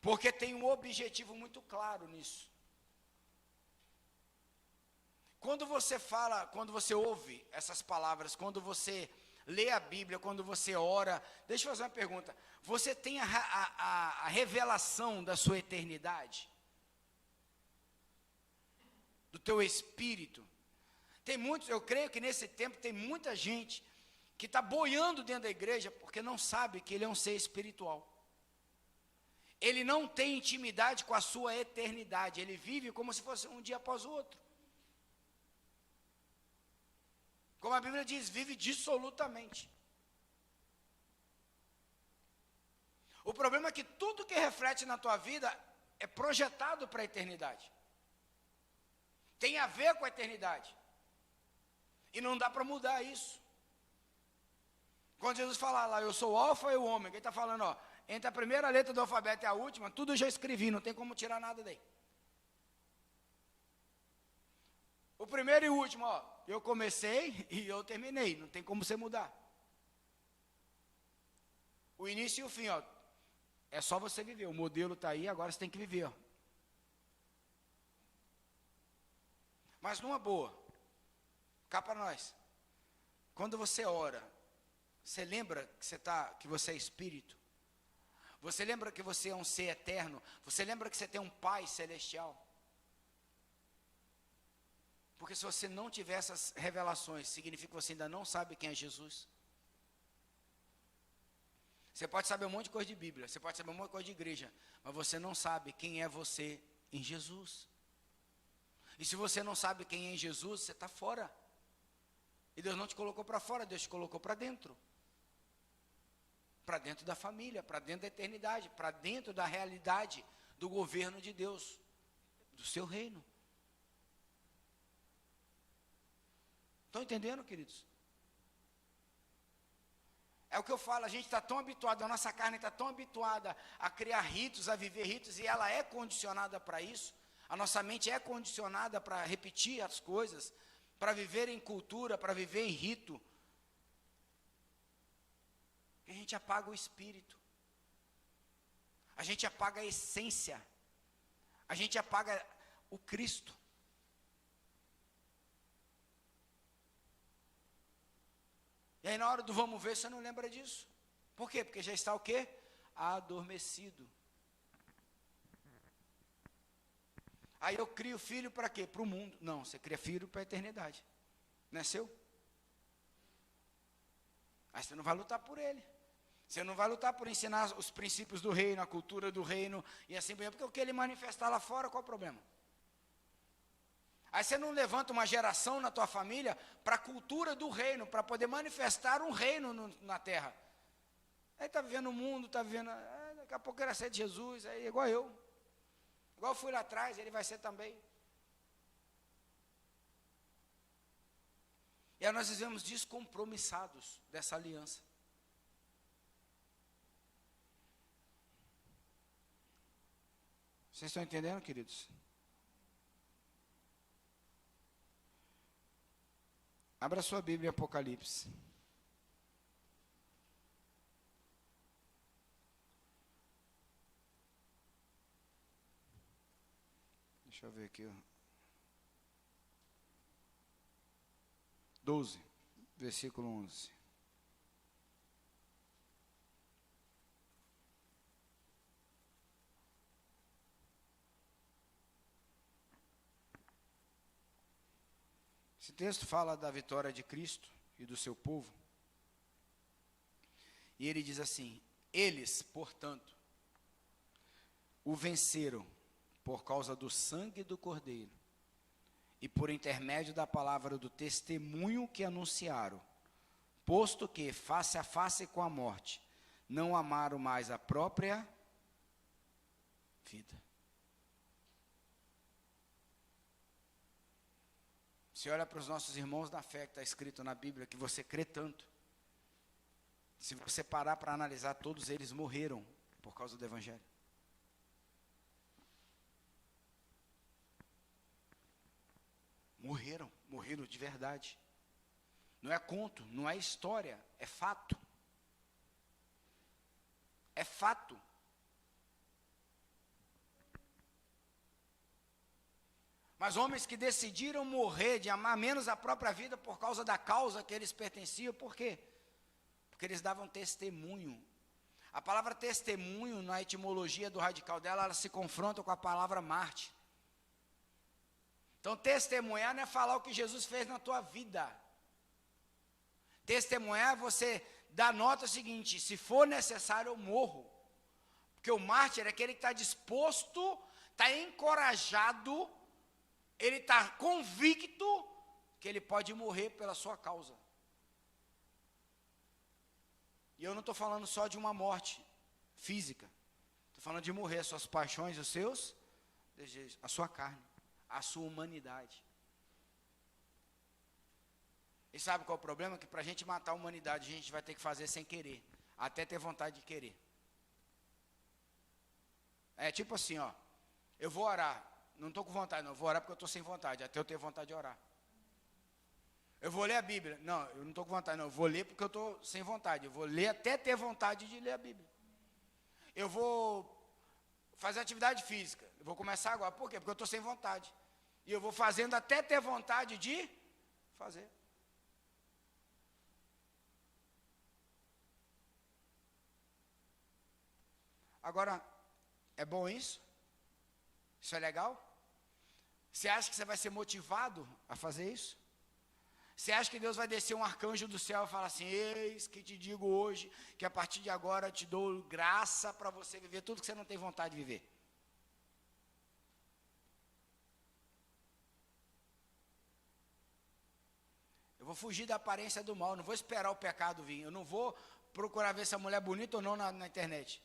Porque tem um objetivo muito claro nisso. Quando você fala, quando você ouve essas palavras, quando você lê a Bíblia, quando você ora, deixa eu fazer uma pergunta. Você tem a revelação da sua eternidade? Do teu espírito? Tem muitos, eu creio que nesse tempo tem muita gente que está boiando dentro da igreja porque não sabe que ele é um ser espiritual. ele não tem intimidade com a sua eternidade, ele vive como se fosse um dia após o outro. Como a Bíblia diz, vive dissolutamente. O problema é que tudo que reflete na tua vida é projetado para a eternidade. Tem a ver com a eternidade. E não dá para mudar isso. Quando Jesus fala lá, eu sou o alfa e o ômega, ele está falando, ó, entre a primeira letra do alfabeto e a última, tudo eu já escrevi, não tem como tirar nada daí. O primeiro e o último, ó, eu comecei e eu terminei, não tem como você mudar. O início e o fim, ó, é só você viver, o modelo está aí, agora você tem que viver, ó. Mas numa boa, cá para nós, quando você ora, você lembra que você é espírito? Você lembra que você é um ser eterno? Você lembra que você tem um Pai celestial? Porque se você não tiver essas revelações, significa que você ainda não sabe quem é Jesus. Você pode saber um monte de coisa de Bíblia, você pode saber um monte de coisa de igreja, mas você não sabe quem é você em Jesus. E se você não sabe quem é em Jesus, você está fora. E Deus não te colocou para fora, Deus te colocou para dentro. Para dentro da família, para dentro da eternidade, para dentro da realidade do governo de Deus, do seu reino. Estão entendendo, queridos? É o que eu falo, a gente está tão habituado, a nossa carne está tão habituada a criar ritos, a viver ritos, e ela é condicionada para isso. A nossa mente é condicionada para repetir as coisas, para viver em cultura, para viver em rito. A gente apaga o espírito. A gente apaga a essência. A gente apaga o Cristo. E aí na hora do vamos ver, você não lembra disso. Por quê? Porque já está o quê? Adormecido. Aí eu crio filho para quê? Para o mundo. Não, você cria filho para a eternidade. Não é seu? Aí você não vai lutar por ele. Você não vai lutar por ensinar os princípios do reino, a cultura do reino, e assim por exemplo, porque o que ele manifestar lá fora, qual o problema? Aí você não levanta uma geração na tua família para a cultura do reino, para poder manifestar um reino na terra. Aí está vivendo o mundo, está vivendo, daqui a pouco ele vai ser de Jesus, aí igual eu. Igual eu fui lá atrás, ele vai ser também. E aí nós vivemos descompromissados dessa aliança. Vocês estão entendendo, queridos? Abra sua Bíblia em Apocalipse. Deixa eu ver aqui. 12, versículo 11. Esse texto fala da vitória de Cristo e do seu povo. E ele diz assim: eles, portanto, o venceram por causa do sangue do Cordeiro e por intermédio da palavra do testemunho que anunciaram, posto que, face a face com a morte, não amaram mais a própria vida. Você olha para os nossos irmãos da fé que está escrito na Bíblia, que você crê tanto. Se você parar para analisar, todos eles morreram por causa do Evangelho. Morreram de verdade. Não é conto, não é história, é fato. É fato. Mas homens que decidiram morrer, de amar menos a própria vida por causa da causa que eles pertenciam, por quê? Porque eles davam testemunho. A palavra testemunho, na etimologia do radical dela, ela se confronta com a palavra mártir. Então, testemunhar não é falar o que Jesus fez na tua vida. Testemunhar é você dar nota seguinte: se for necessário, eu morro. Porque o mártir é aquele que está disposto, está encorajado, ele está convicto que ele pode morrer pela sua causa. E eu não estou falando só de uma morte física. Estou falando de morrer as suas paixões, os seus desejos, a sua carne, a sua humanidade. E sabe qual é o problema? Que para a gente matar a humanidade, a gente vai ter que fazer sem querer, até ter vontade de querer. É tipo assim, ó, eu vou orar, não estou com vontade não, eu vou orar porque eu estou sem vontade, até eu ter vontade de orar. Eu vou ler a Bíblia, não, eu não estou com vontade não, eu vou ler porque eu estou sem vontade, eu vou ler até ter vontade de ler a Bíblia. Eu vou fazer atividade física, eu vou começar agora, por quê? Porque eu estou sem vontade. E eu vou fazendo até ter vontade de fazer. Agora, é bom isso? Isso é legal? Você acha que você vai ser motivado a fazer isso? Você acha que Deus vai descer um arcanjo do céu e falar assim, eis que te digo hoje, que a partir de agora eu te dou graça para você viver tudo que você não tem vontade de viver? Eu vou fugir da aparência do mal, não vou esperar o pecado vir, eu não vou procurar ver se a mulher é bonita ou não na internet.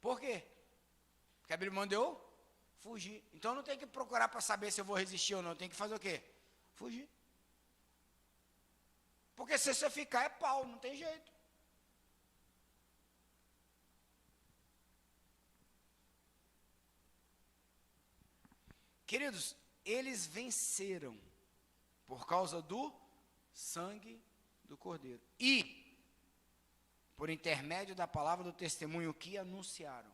Por quê? Porque a Bíblia mandou fugir. Então eu não tenho que procurar para saber se eu vou resistir ou não, eu tenho que fazer o quê? Fugir. Porque se você ficar é pau, não tem jeito. Queridos, eles venceram por causa do sangue do Cordeiro. E, por intermédio da palavra do testemunho que anunciaram,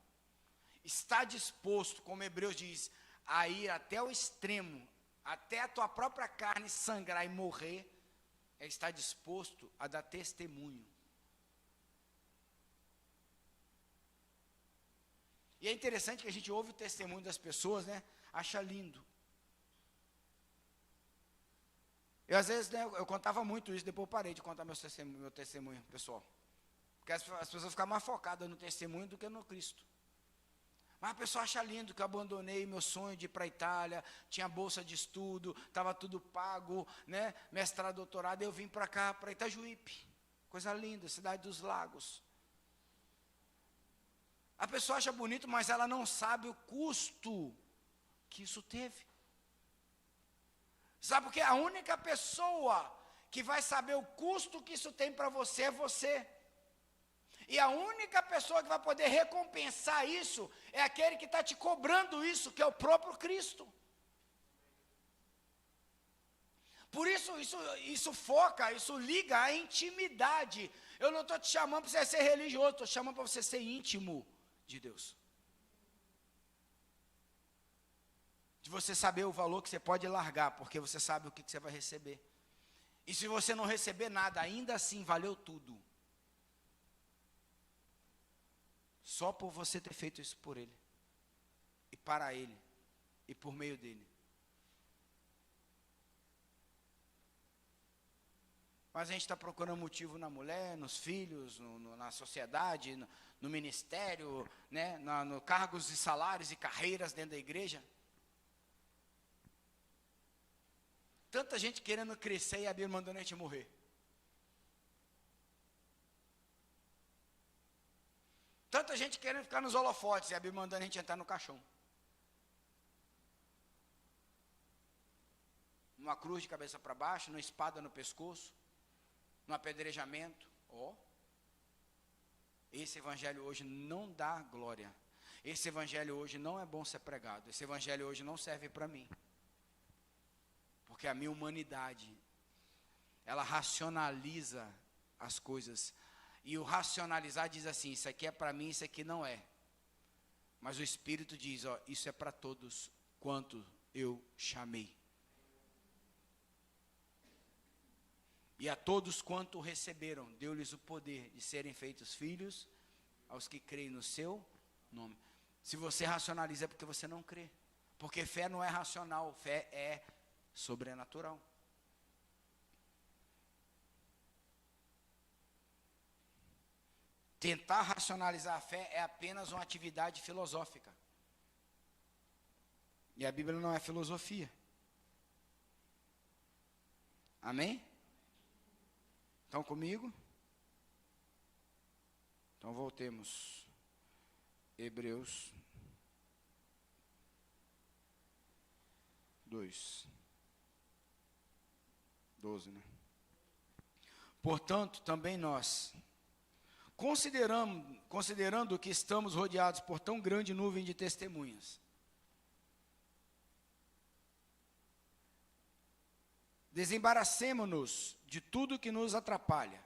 está disposto, como Hebreus diz, a ir até o extremo, até a tua própria carne sangrar e morrer, está disposto a dar testemunho. E é interessante que a gente ouve o testemunho das pessoas, né? Acha lindo. Eu às vezes, né, eu contava muito isso, depois eu parei de contar meu testemunho pessoal. Porque as pessoas ficam mais focadas no testemunho do que no Cristo. Mas a pessoa acha lindo que eu abandonei meu sonho de ir para a Itália, tinha bolsa de estudo, estava tudo pago, né? Mestrado, doutorado, eu vim para cá, para Itajuípe. Coisa linda, cidade dos lagos. A pessoa acha bonito, mas ela não sabe o custo que isso teve. Sabe por quê? A única pessoa que vai saber o custo que isso tem para você é você. E a única pessoa que vai poder recompensar isso é aquele que está te cobrando isso, que é o próprio Cristo. Por isso, isso foca, isso liga à intimidade. Eu não estou te chamando para você ser religioso, estou te chamando para você ser íntimo de Deus. De você saber o valor que você pode largar, porque você sabe o que você vai receber. E se você não receber nada, ainda assim valeu tudo. Só por você ter feito isso por Ele, e para Ele, e por meio dEle. Mas a gente está procurando motivo na mulher, nos filhos, na sociedade, no ministério, né, no cargos e salários e carreiras dentro da igreja. Tanta gente querendo crescer e a Bíblia mandando a gente morrer. Tanta gente querendo ficar nos holofotes e a Bíblia mandando a gente entrar no caixão. Numa cruz de cabeça para baixo, numa espada no pescoço, num apedrejamento. Esse evangelho hoje não dá glória. Esse evangelho hoje não é bom ser pregado. Esse evangelho hoje não serve para mim. Porque a minha humanidade, ela racionaliza as coisas. E o racionalizar diz assim, isso aqui é para mim, isso aqui não é. Mas o Espírito diz, isso é para todos quanto eu chamei. E a todos quanto receberam, deu-lhes o poder de serem feitos filhos, aos que creem no seu nome. Se você racionaliza é porque você não crê. Porque fé não é racional, fé é sobrenatural. Tentar racionalizar a fé é apenas uma atividade filosófica. E a Bíblia não é filosofia. Amém? Estão comigo? Então voltemos. Hebreus 2. 12, né? Portanto, também nós, considerando que estamos rodeados por tão grande nuvem de testemunhas, desembaracemo-nos de tudo que nos atrapalha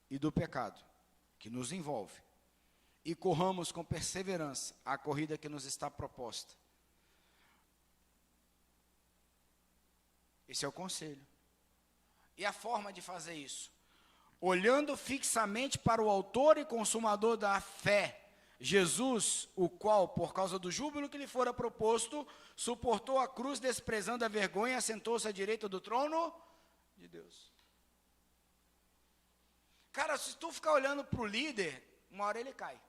e do pecado que nos envolve, e corramos com perseverança a corrida que nos está proposta. Esse é o conselho. E a forma de fazer isso? Olhando fixamente para o autor e consumador da fé, Jesus, o qual, por causa do júbilo que lhe fora proposto, suportou a cruz, desprezando a vergonha, e assentou-se à direita do trono de Deus. Cara, se tu ficar olhando para o líder, uma hora ele cai.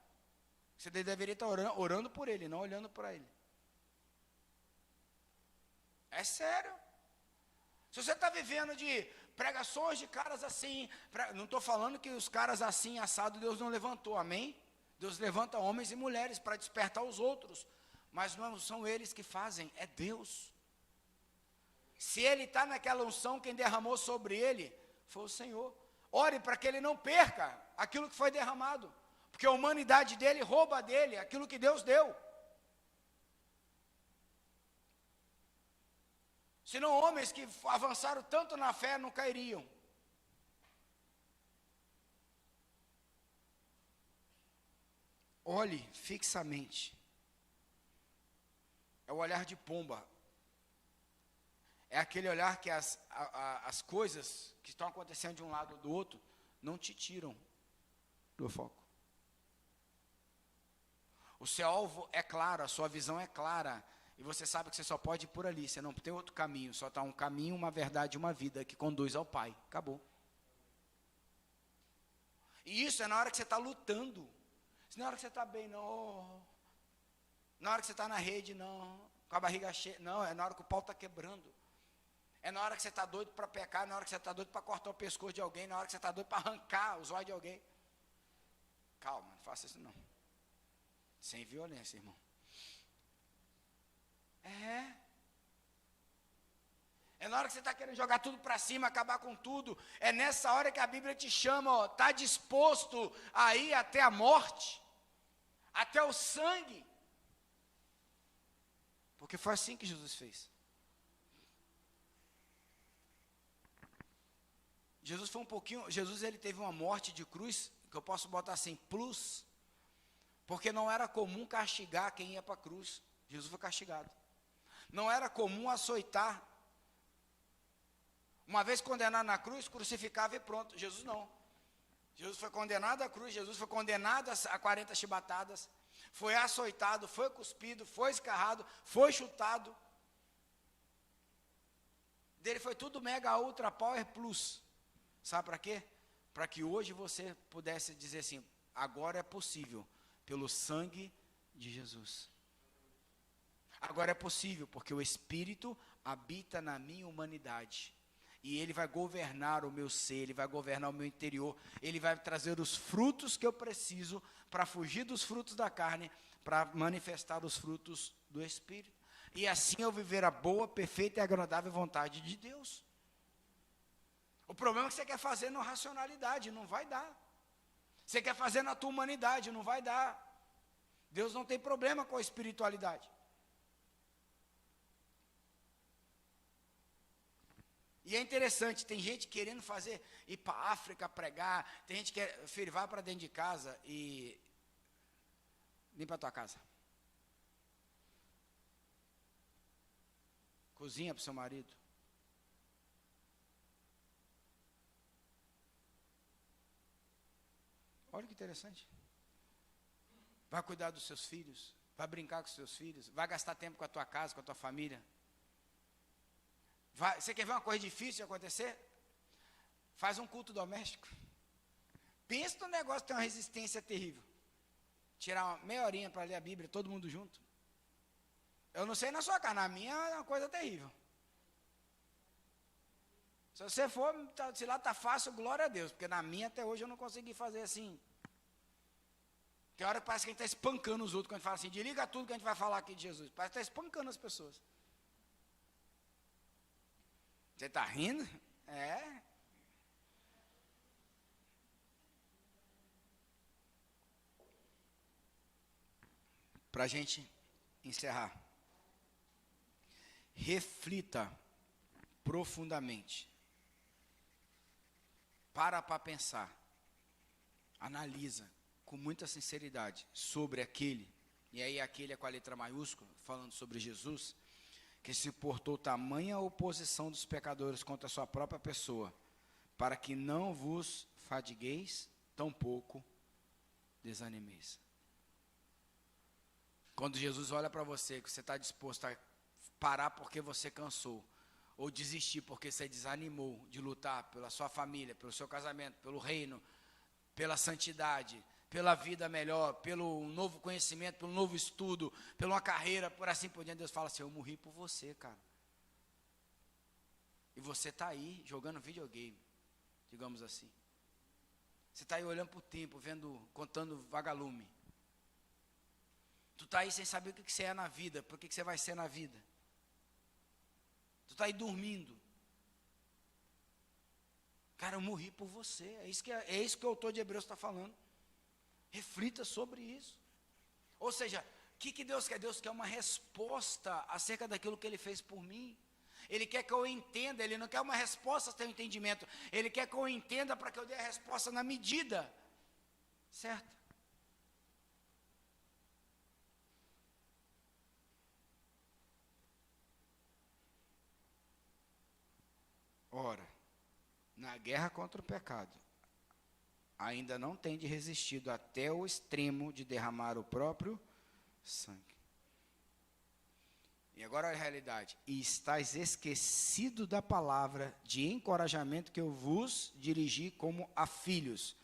Você deveria estar orando por ele, não olhando para ele. É sério. Se você está vivendo de pregações de caras assim, não estou falando que os caras assim, assado, Deus não levantou, amém? Deus levanta homens e mulheres para despertar os outros, mas não são eles que fazem, é Deus. Se ele está naquela unção, quem derramou sobre ele foi o Senhor. Ore para que ele não perca aquilo que foi derramado, porque a humanidade dele rouba dele aquilo que Deus deu. Senão homens que avançaram tanto na fé não cairiam. Olhe fixamente. É o olhar de pomba. É aquele olhar que as coisas que estão acontecendo de um lado ou do outro não te tiram do foco. O seu alvo é claro, a sua visão é clara. E você sabe que você só pode ir por ali, você não tem outro caminho, só está um caminho, uma verdade, uma vida que conduz ao Pai. Acabou. E isso é na hora que você está lutando. Na hora que você está bem, não. Na hora que você está na rede, não. Com a barriga cheia, não. É na hora que o pau está quebrando. É na hora que você está doido para pecar, na hora que você está doido para cortar o pescoço de alguém, na hora que você está doido para arrancar os olhos de alguém. Calma, não faça isso não. Sem violência, irmão. É na hora que você está querendo jogar tudo para cima, acabar com tudo. É nessa hora que a Bíblia te chama, está disposto a ir até a morte, até o sangue. Porque foi assim que Jesus fez. Jesus ele teve uma morte de cruz, que eu posso botar assim, plus, porque não era comum castigar quem ia para a cruz. Jesus foi castigado. Não era comum açoitar. Uma vez condenado na cruz, crucificava e pronto. Jesus não. Jesus foi condenado à cruz, Jesus foi condenado a 40 chibatadas, foi açoitado, foi cuspido, foi escarrado, foi chutado. Dele foi tudo mega, ultra, power, plus. Sabe para quê? Para que hoje você pudesse dizer assim, agora é possível, pelo sangue de Jesus. Agora é possível, porque o Espírito habita na minha humanidade. E Ele vai governar o meu ser, Ele vai governar o meu interior. Ele vai trazer os frutos que eu preciso para fugir dos frutos da carne, para manifestar os frutos do Espírito. E assim eu viver a boa, perfeita e agradável vontade de Deus. O problema é que você quer fazer na racionalidade, não vai dar. Você quer fazer na tua humanidade, não vai dar. Deus não tem problema com a espiritualidade. E é interessante, tem gente querendo fazer, ir para a África pregar, tem gente que quer, filho, vai para dentro de casa e limpa a tua casa. Cozinha para o seu marido. Olha que interessante. Vai cuidar dos seus filhos, vai brincar com os seus filhos, vai gastar tempo com a tua casa, com a tua família. Você quer ver uma coisa difícil de acontecer? Faz um culto doméstico. Pensa no negócio que tem uma resistência terrível. Tirar uma meia horinha para ler a Bíblia, todo mundo junto. Eu não sei na sua casa, na minha é uma coisa terrível. Se você for, se lá está fácil, glória a Deus, porque na minha até hoje eu não consegui fazer assim. Tem hora que parece que a gente está espancando os outros, quando a gente fala assim, desliga tudo que a gente vai falar aqui de Jesus. Parece que está espancando as pessoas. Você está rindo? É. Para a gente encerrar. Reflita profundamente. Para pensar. Analisa com muita sinceridade sobre aquele, e aí aquele é com a letra maiúscula, falando sobre Jesus, que se portou tamanha oposição dos pecadores contra a sua própria pessoa, para que não vos fadigueis, tampouco desanimeis. Quando Jesus olha para você, que você está disposto a parar porque você cansou, ou desistir porque você desanimou de lutar pela sua família, pelo seu casamento, pelo reino, pela santidade, pela vida melhor, pelo novo conhecimento, pelo novo estudo, pela uma carreira, por assim por diante, Deus fala assim, eu morri por você, cara. E você está aí jogando videogame, digamos assim. Você está aí olhando para o tempo, contando vagalume. Tu está aí sem saber o que você é na vida, por que você vai ser na vida. Tu está aí dormindo. Cara, eu morri por você. É isso que o autor de Hebreus está falando. Reflita sobre isso. Ou seja, o que Deus quer? Deus quer uma resposta acerca daquilo que Ele fez por mim. Ele quer que eu entenda, Ele não quer uma resposta sem entendimento. Ele quer que eu entenda para que eu dê a resposta na medida certa. Ora, na guerra contra o pecado, ainda não tende resistido até o extremo de derramar o próprio sangue. E agora a realidade. E estáis esquecido da palavra de encorajamento que eu vos dirigi como a filhos.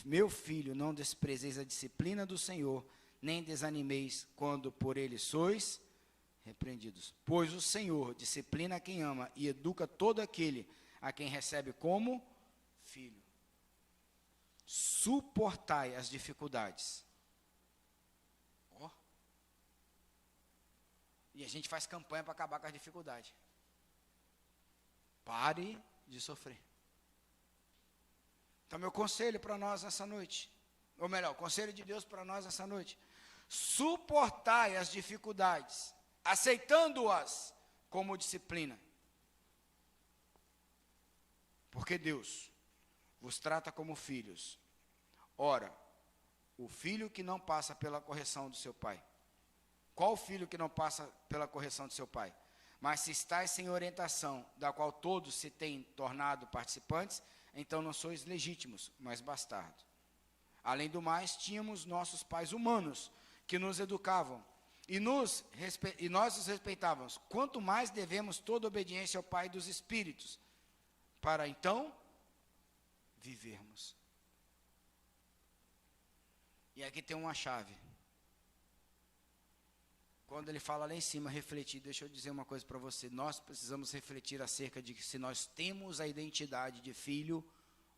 Meu filho, não desprezeis a disciplina do Senhor, nem desanimeis quando por ele sois repreendidos. Pois o Senhor disciplina quem ama e educa todo aquele a quem recebe como filho. Suportai as dificuldades. Oh. E a gente faz campanha para acabar com as dificuldades. Pare de sofrer. Então, meu conselho para nós nessa noite, ou melhor, o conselho de Deus para nós nessa noite, suportai as dificuldades, aceitando-as como disciplina. Porque Deus vos trata como filhos. Ora, o filho que não passa pela correção do seu pai. Qual filho que não passa pela correção do seu pai? Mas se estáis sem orientação, da qual todos se têm tornado participantes, então não sois legítimos, mas bastardos. Além do mais, tínhamos nossos pais humanos, que nos educavam, e nós os respeitávamos. Quanto mais devemos toda obediência ao Pai dos Espíritos, para então vivermos. E aqui tem uma chave. Quando ele fala lá em cima, refletir, deixa eu dizer uma coisa para você. Nós precisamos refletir acerca de se nós temos a identidade de filho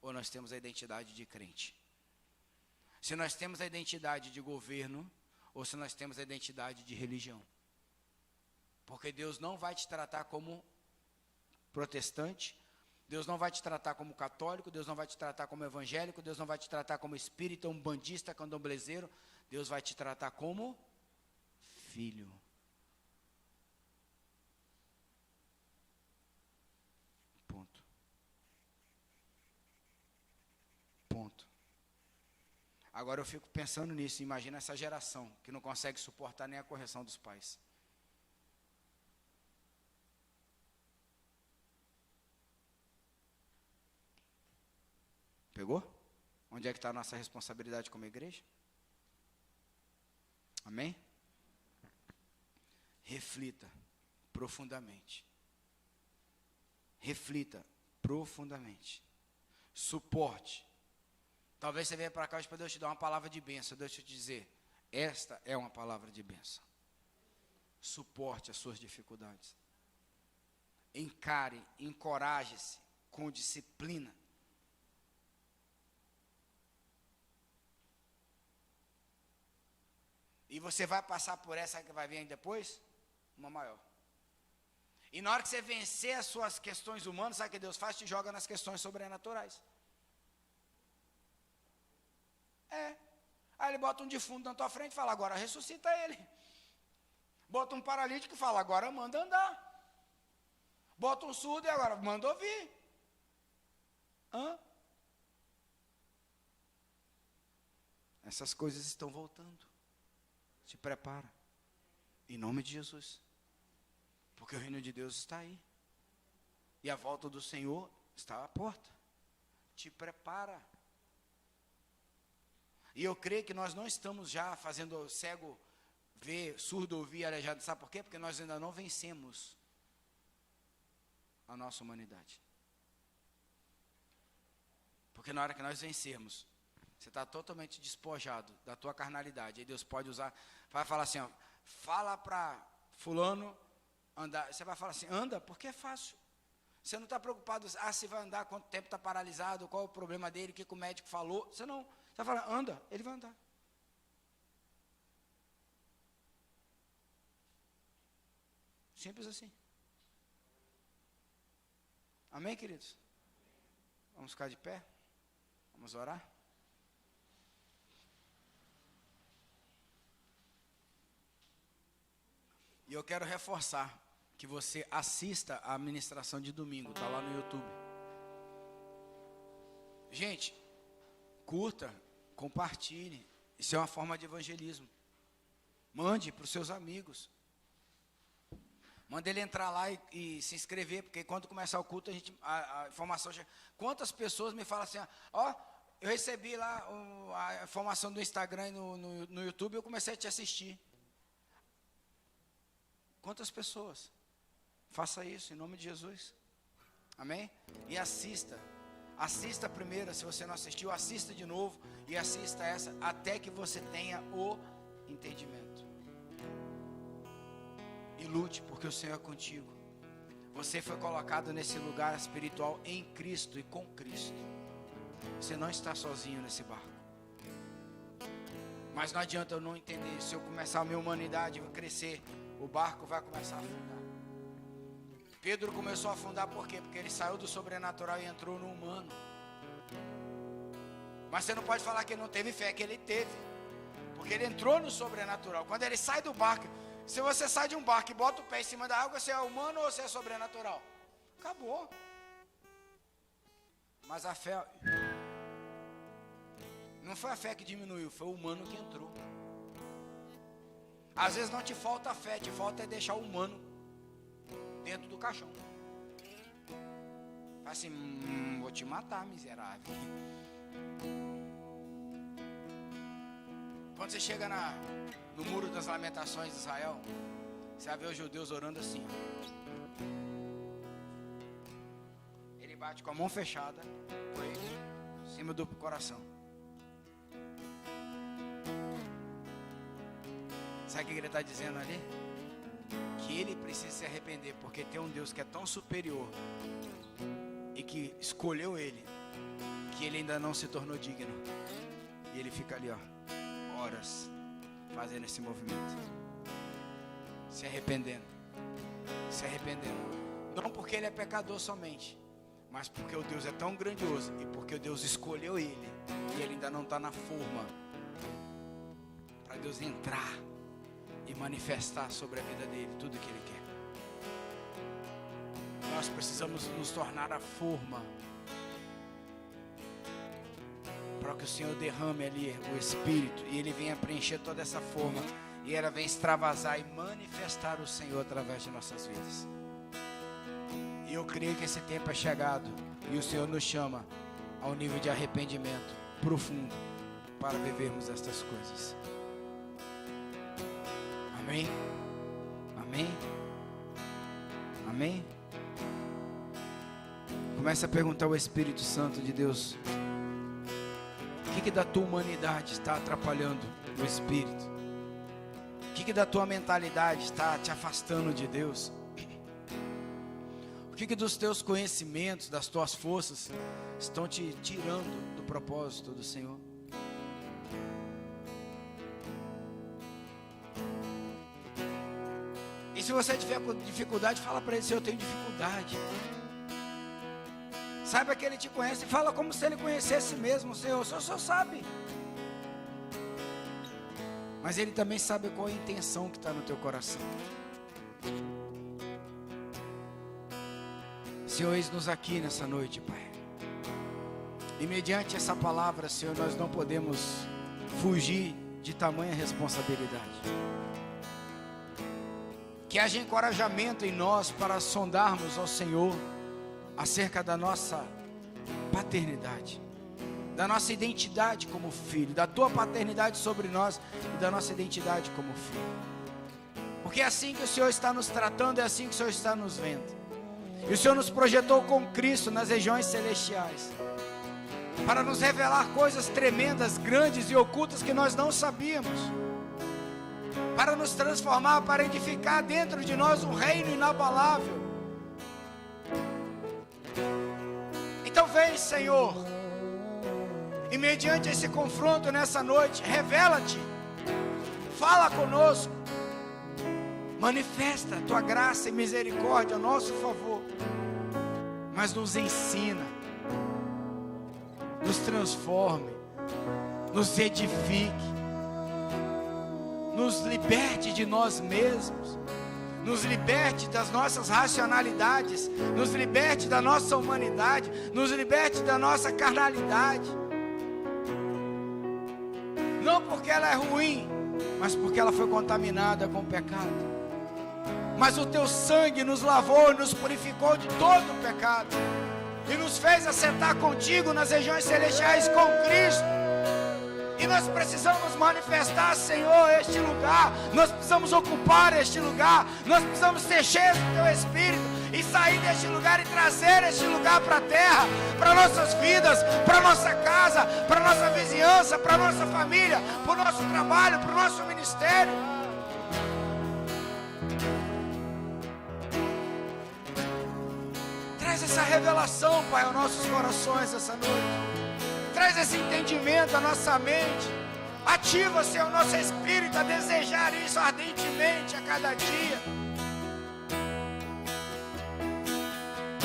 ou nós temos a identidade de crente. Se nós temos a identidade de governo ou se nós temos a identidade de religião. Porque Deus não vai te tratar como protestante, Deus não vai te tratar como católico, Deus não vai te tratar como evangélico, Deus não vai te tratar como espírita, umbandista, candomblezeiro, Deus vai te tratar como filho. Ponto. Ponto. Agora eu fico pensando nisso, imagina essa geração que não consegue suportar nem a correção dos pais. Pegou? Onde é que está a nossa responsabilidade como igreja? Amém? Reflita profundamente. Reflita profundamente. Suporte Talvez você venha para cá hoje para Deus te dar uma palavra de bênção. Deixa eu te dizer, esta é uma palavra de bênção. Suporte as suas dificuldades. Encare, encoraje-se com disciplina. E você vai passar por essa que vai vir depois? Uma maior. E na hora que você vencer as suas questões humanas, sabe o que Deus faz? Te joga nas questões sobrenaturais. Aí ele bota um defunto na tua frente e fala, agora ressuscita ele. Bota um paralítico e fala, agora manda andar. Bota um surdo e agora manda ouvir. Essas coisas estão voltando. Se prepara. Em nome de Jesus. Porque o reino de Deus está aí. E a volta do Senhor está à porta. Te prepara. E eu creio que nós não estamos já fazendo cego ver, surdo ouvir, aleijado. Sabe por quê? Porque nós ainda não vencemos a nossa humanidade. Porque na hora que nós vencermos, você está totalmente despojado da tua carnalidade. Aí Deus pode usar, vai falar assim, ó, fala para fulano andar. Você vai falar assim, anda, porque é fácil. Você não está preocupado, se vai andar, quanto tempo está paralisado, qual é o problema dele, o que o médico falou. Você não, você vai falar, anda, ele vai andar. Simples assim. Amém, queridos? Vamos ficar de pé? Vamos orar? E eu quero reforçar que você assista a ministração de domingo, está lá no YouTube. Gente, curta, compartilhe, isso é uma forma de evangelismo. Mande para os seus amigos. Manda ele entrar lá e se inscrever, porque quando começar o culto, a informação chega. Quantas pessoas me falam assim, ó, eu recebi lá a informação do Instagram e no YouTube, eu comecei a te assistir. Quantas pessoas? Faça isso em nome de Jesus. Amém? E assista. Assista primeiro, se você não assistiu, assista de novo e assista essa até que você tenha o entendimento. E lute, porque o Senhor é contigo. Você foi colocado nesse lugar espiritual em Cristo e com Cristo. Você não está sozinho nesse barco. Mas não adianta eu não entender. Se eu começar a minha humanidade, vai crescer, o barco vai começar a afundar. Pedro começou a afundar por quê? Porque ele saiu do sobrenatural e entrou no humano. Mas você não pode falar que ele não teve fé, que ele teve. Porque ele entrou no sobrenatural. Quando ele sai do barco, se você sai de um barco e bota o pé em cima da água, você é humano ou você é sobrenatural? Acabou. Mas a fé, não foi a fé que diminuiu, foi o humano que entrou. Às vezes não te falta fé, te falta é deixar o humano dentro do caixão. Fala assim, vou te matar, miserável. Quando você chega no muro das lamentações de Israel, você vai ver os judeus orando assim. Ele bate com a mão fechada, por em cima do coração. Sabe o que ele está dizendo ali? Que ele precisa se arrepender, porque tem um Deus que é tão superior e que escolheu ele, que ele ainda não se tornou digno. E ele fica ali, ó, horas fazendo esse movimento, se arrependendo, se arrependendo. Não porque ele é pecador somente, mas porque o Deus é tão grandioso e porque o Deus escolheu ele e ele ainda não está na forma para Deus entrar e manifestar sobre a vida dele tudo o que ele quer. Nós precisamos nos tornar a forma para que o Senhor derrame ali o Espírito e ele venha preencher toda essa forma e ela venha extravasar e manifestar o Senhor através de nossas vidas. E eu creio que esse tempo é chegado e o Senhor nos chama ao nível de arrependimento profundo para vivermos estas coisas. Amém? Amém? Amém? Comece a perguntar ao Espírito Santo de Deus: o O que da tua humanidade está atrapalhando o Espírito? O que da tua mentalidade está te afastando de Deus? O que dos teus conhecimentos, das tuas forças, estão te tirando do propósito do Senhor? E se você tiver com dificuldade, fala para ele: Senhor, eu tenho dificuldade. Saiba que Ele te conhece, e fala como se Ele conhecesse mesmo. Senhor, o Senhor só sabe. Mas Ele também sabe qual é a intenção que está no teu coração. Senhor, eis-nos aqui nessa noite, Pai. E mediante essa palavra, Senhor, nós não podemos fugir de tamanha responsabilidade. Que haja encorajamento em nós para sondarmos ao Senhor acerca da nossa paternidade, da nossa identidade como filho, da tua paternidade sobre nós e da nossa identidade como filho. Porque é assim que o Senhor está nos tratando, é assim que o Senhor está nos vendo. E o Senhor nos projetou com Cristo nas regiões celestiais, para nos revelar coisas tremendas, grandes e ocultas que nós não sabíamos, para nos transformar, para edificar dentro de nós um reino inabalável. Então vem, Senhor, e mediante esse confronto nessa noite, revela-te, fala conosco, manifesta a tua graça e misericórdia a nosso favor, mas nos ensina, nos transforme, nos edifique, nos liberte de nós mesmos, nos liberte das nossas racionalidades, nos liberte da nossa humanidade, nos liberte da nossa carnalidade. Não porque ela é ruim, mas porque ela foi contaminada com o pecado. Mas o teu sangue nos lavou e nos purificou de todo o pecado, e nos fez assentar contigo nas regiões celestiais com Cristo. E nós precisamos manifestar, Senhor, este lugar. Nós precisamos ocupar este lugar. Nós precisamos ser cheios do Teu Espírito e sair deste lugar e trazer este lugar para a terra, para nossas vidas, para nossa casa, para nossa vizinhança, para nossa família, para o nosso trabalho, para o nosso ministério. Traz essa revelação, Pai, aos nossos corações essa noite. Traz esse entendimento à nossa mente. Ativa, Senhor, o nosso espírito a desejar isso ardentemente a cada dia.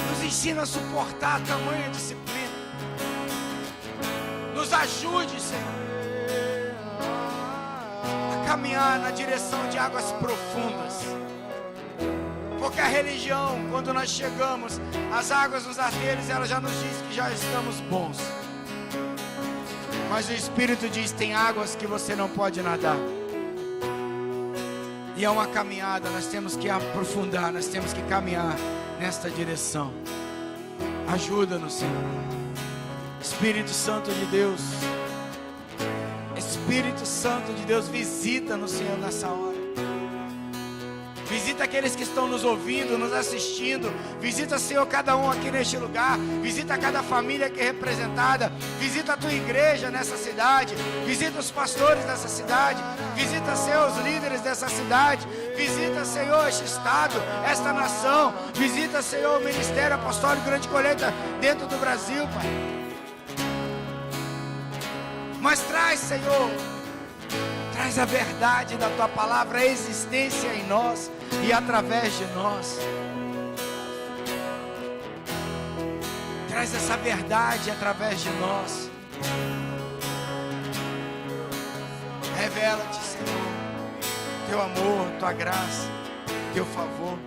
Nos ensina a suportar a tamanha disciplina. Nos ajude, Senhor, a caminhar na direção de águas profundas. Porque a religião, quando nós chegamos às águas dos arteiros, ela já nos diz que já estamos bons. Mas o Espírito diz: tem águas que você não pode nadar. E é uma caminhada, nós temos que aprofundar, nós temos que caminhar nesta direção. Ajuda-nos, Senhor. Espírito Santo de Deus, Espírito Santo de Deus, visita-nos, Senhor, nessa hora. Visita aqueles que estão nos ouvindo, nos assistindo. Visita, Senhor, cada um aqui neste lugar. Visita cada família aqui representada. Visita a tua igreja nessa cidade. Visita os pastores dessa cidade. Visita, Senhor, os líderes dessa cidade. Visita, Senhor, este estado, esta nação. Visita, Senhor, o Ministério Apostólico Grande Colheita dentro do Brasil, Pai. Mas traz, Senhor, traz a verdade da tua palavra, a existência em nós e através de nós. Traz essa verdade através de nós. Revela-te, Senhor, teu amor, tua graça, teu favor.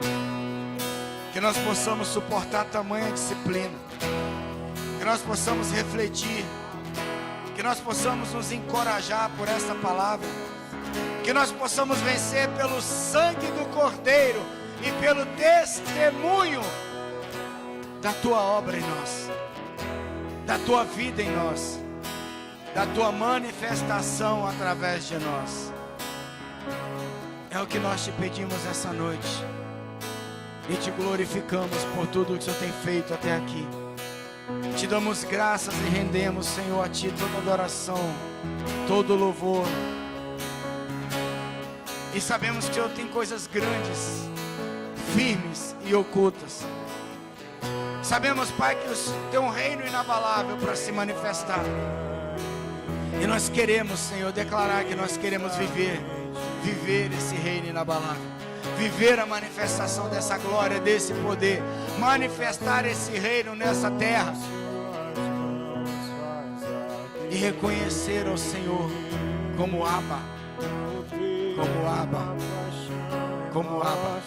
Que nós possamos suportar tamanha disciplina. Que nós possamos refletir. Que nós possamos nos encorajar por essa palavra. Que nós possamos vencer pelo sangue do Cordeiro e pelo testemunho da tua obra em nós, da tua vida em nós, da tua manifestação através de nós. É o que nós te pedimos essa noite e te glorificamos por tudo que o Senhor tem feito até aqui. Te damos graças e rendemos, Senhor, a Ti toda adoração, todo louvor. E sabemos que o Senhor tem coisas grandes, firmes e ocultas. Sabemos, Pai, que o Teu reino inabalável para se manifestar. E nós queremos, Senhor, declarar que nós queremos viver esse reino inabalável. Viver a manifestação dessa glória, desse poder. Manifestar esse reino nessa terra. E reconhecer ao Senhor como Abba. Como Abba. Como Abba.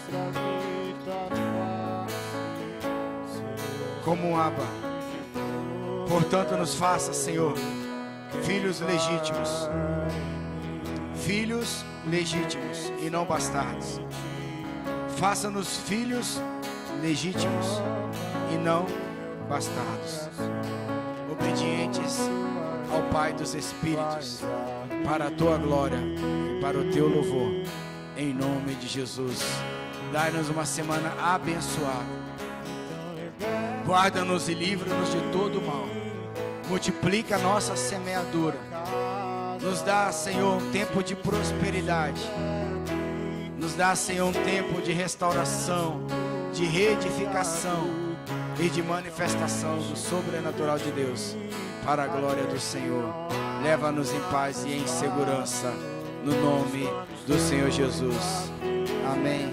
Como Abba. Portanto, nos faça, Senhor, filhos legítimos. Filhos legítimos e não bastardos. Faça-nos filhos legítimos e não bastardos, obedientes ao Pai dos Espíritos, para a Tua glória e para o Teu louvor, em nome de Jesus. Dai-nos uma semana abençoada, guarda-nos e livra-nos de todo o mal, multiplica a nossa semeadura, nos dá, Senhor, um tempo de prosperidade. Nos dá, Senhor, um tempo de restauração, de reedificação e de manifestação do sobrenatural de Deus, para a glória do Senhor. Leva-nos em paz e em segurança, no nome do Senhor Jesus. Amém,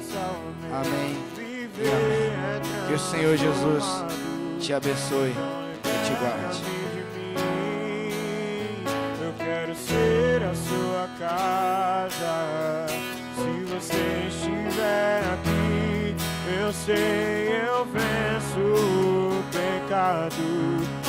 amém e amém. Que o Senhor Jesus te abençoe e te guarde. Eu quero ser a sua casa. Se você estiver aqui, eu sei, eu venço o pecado.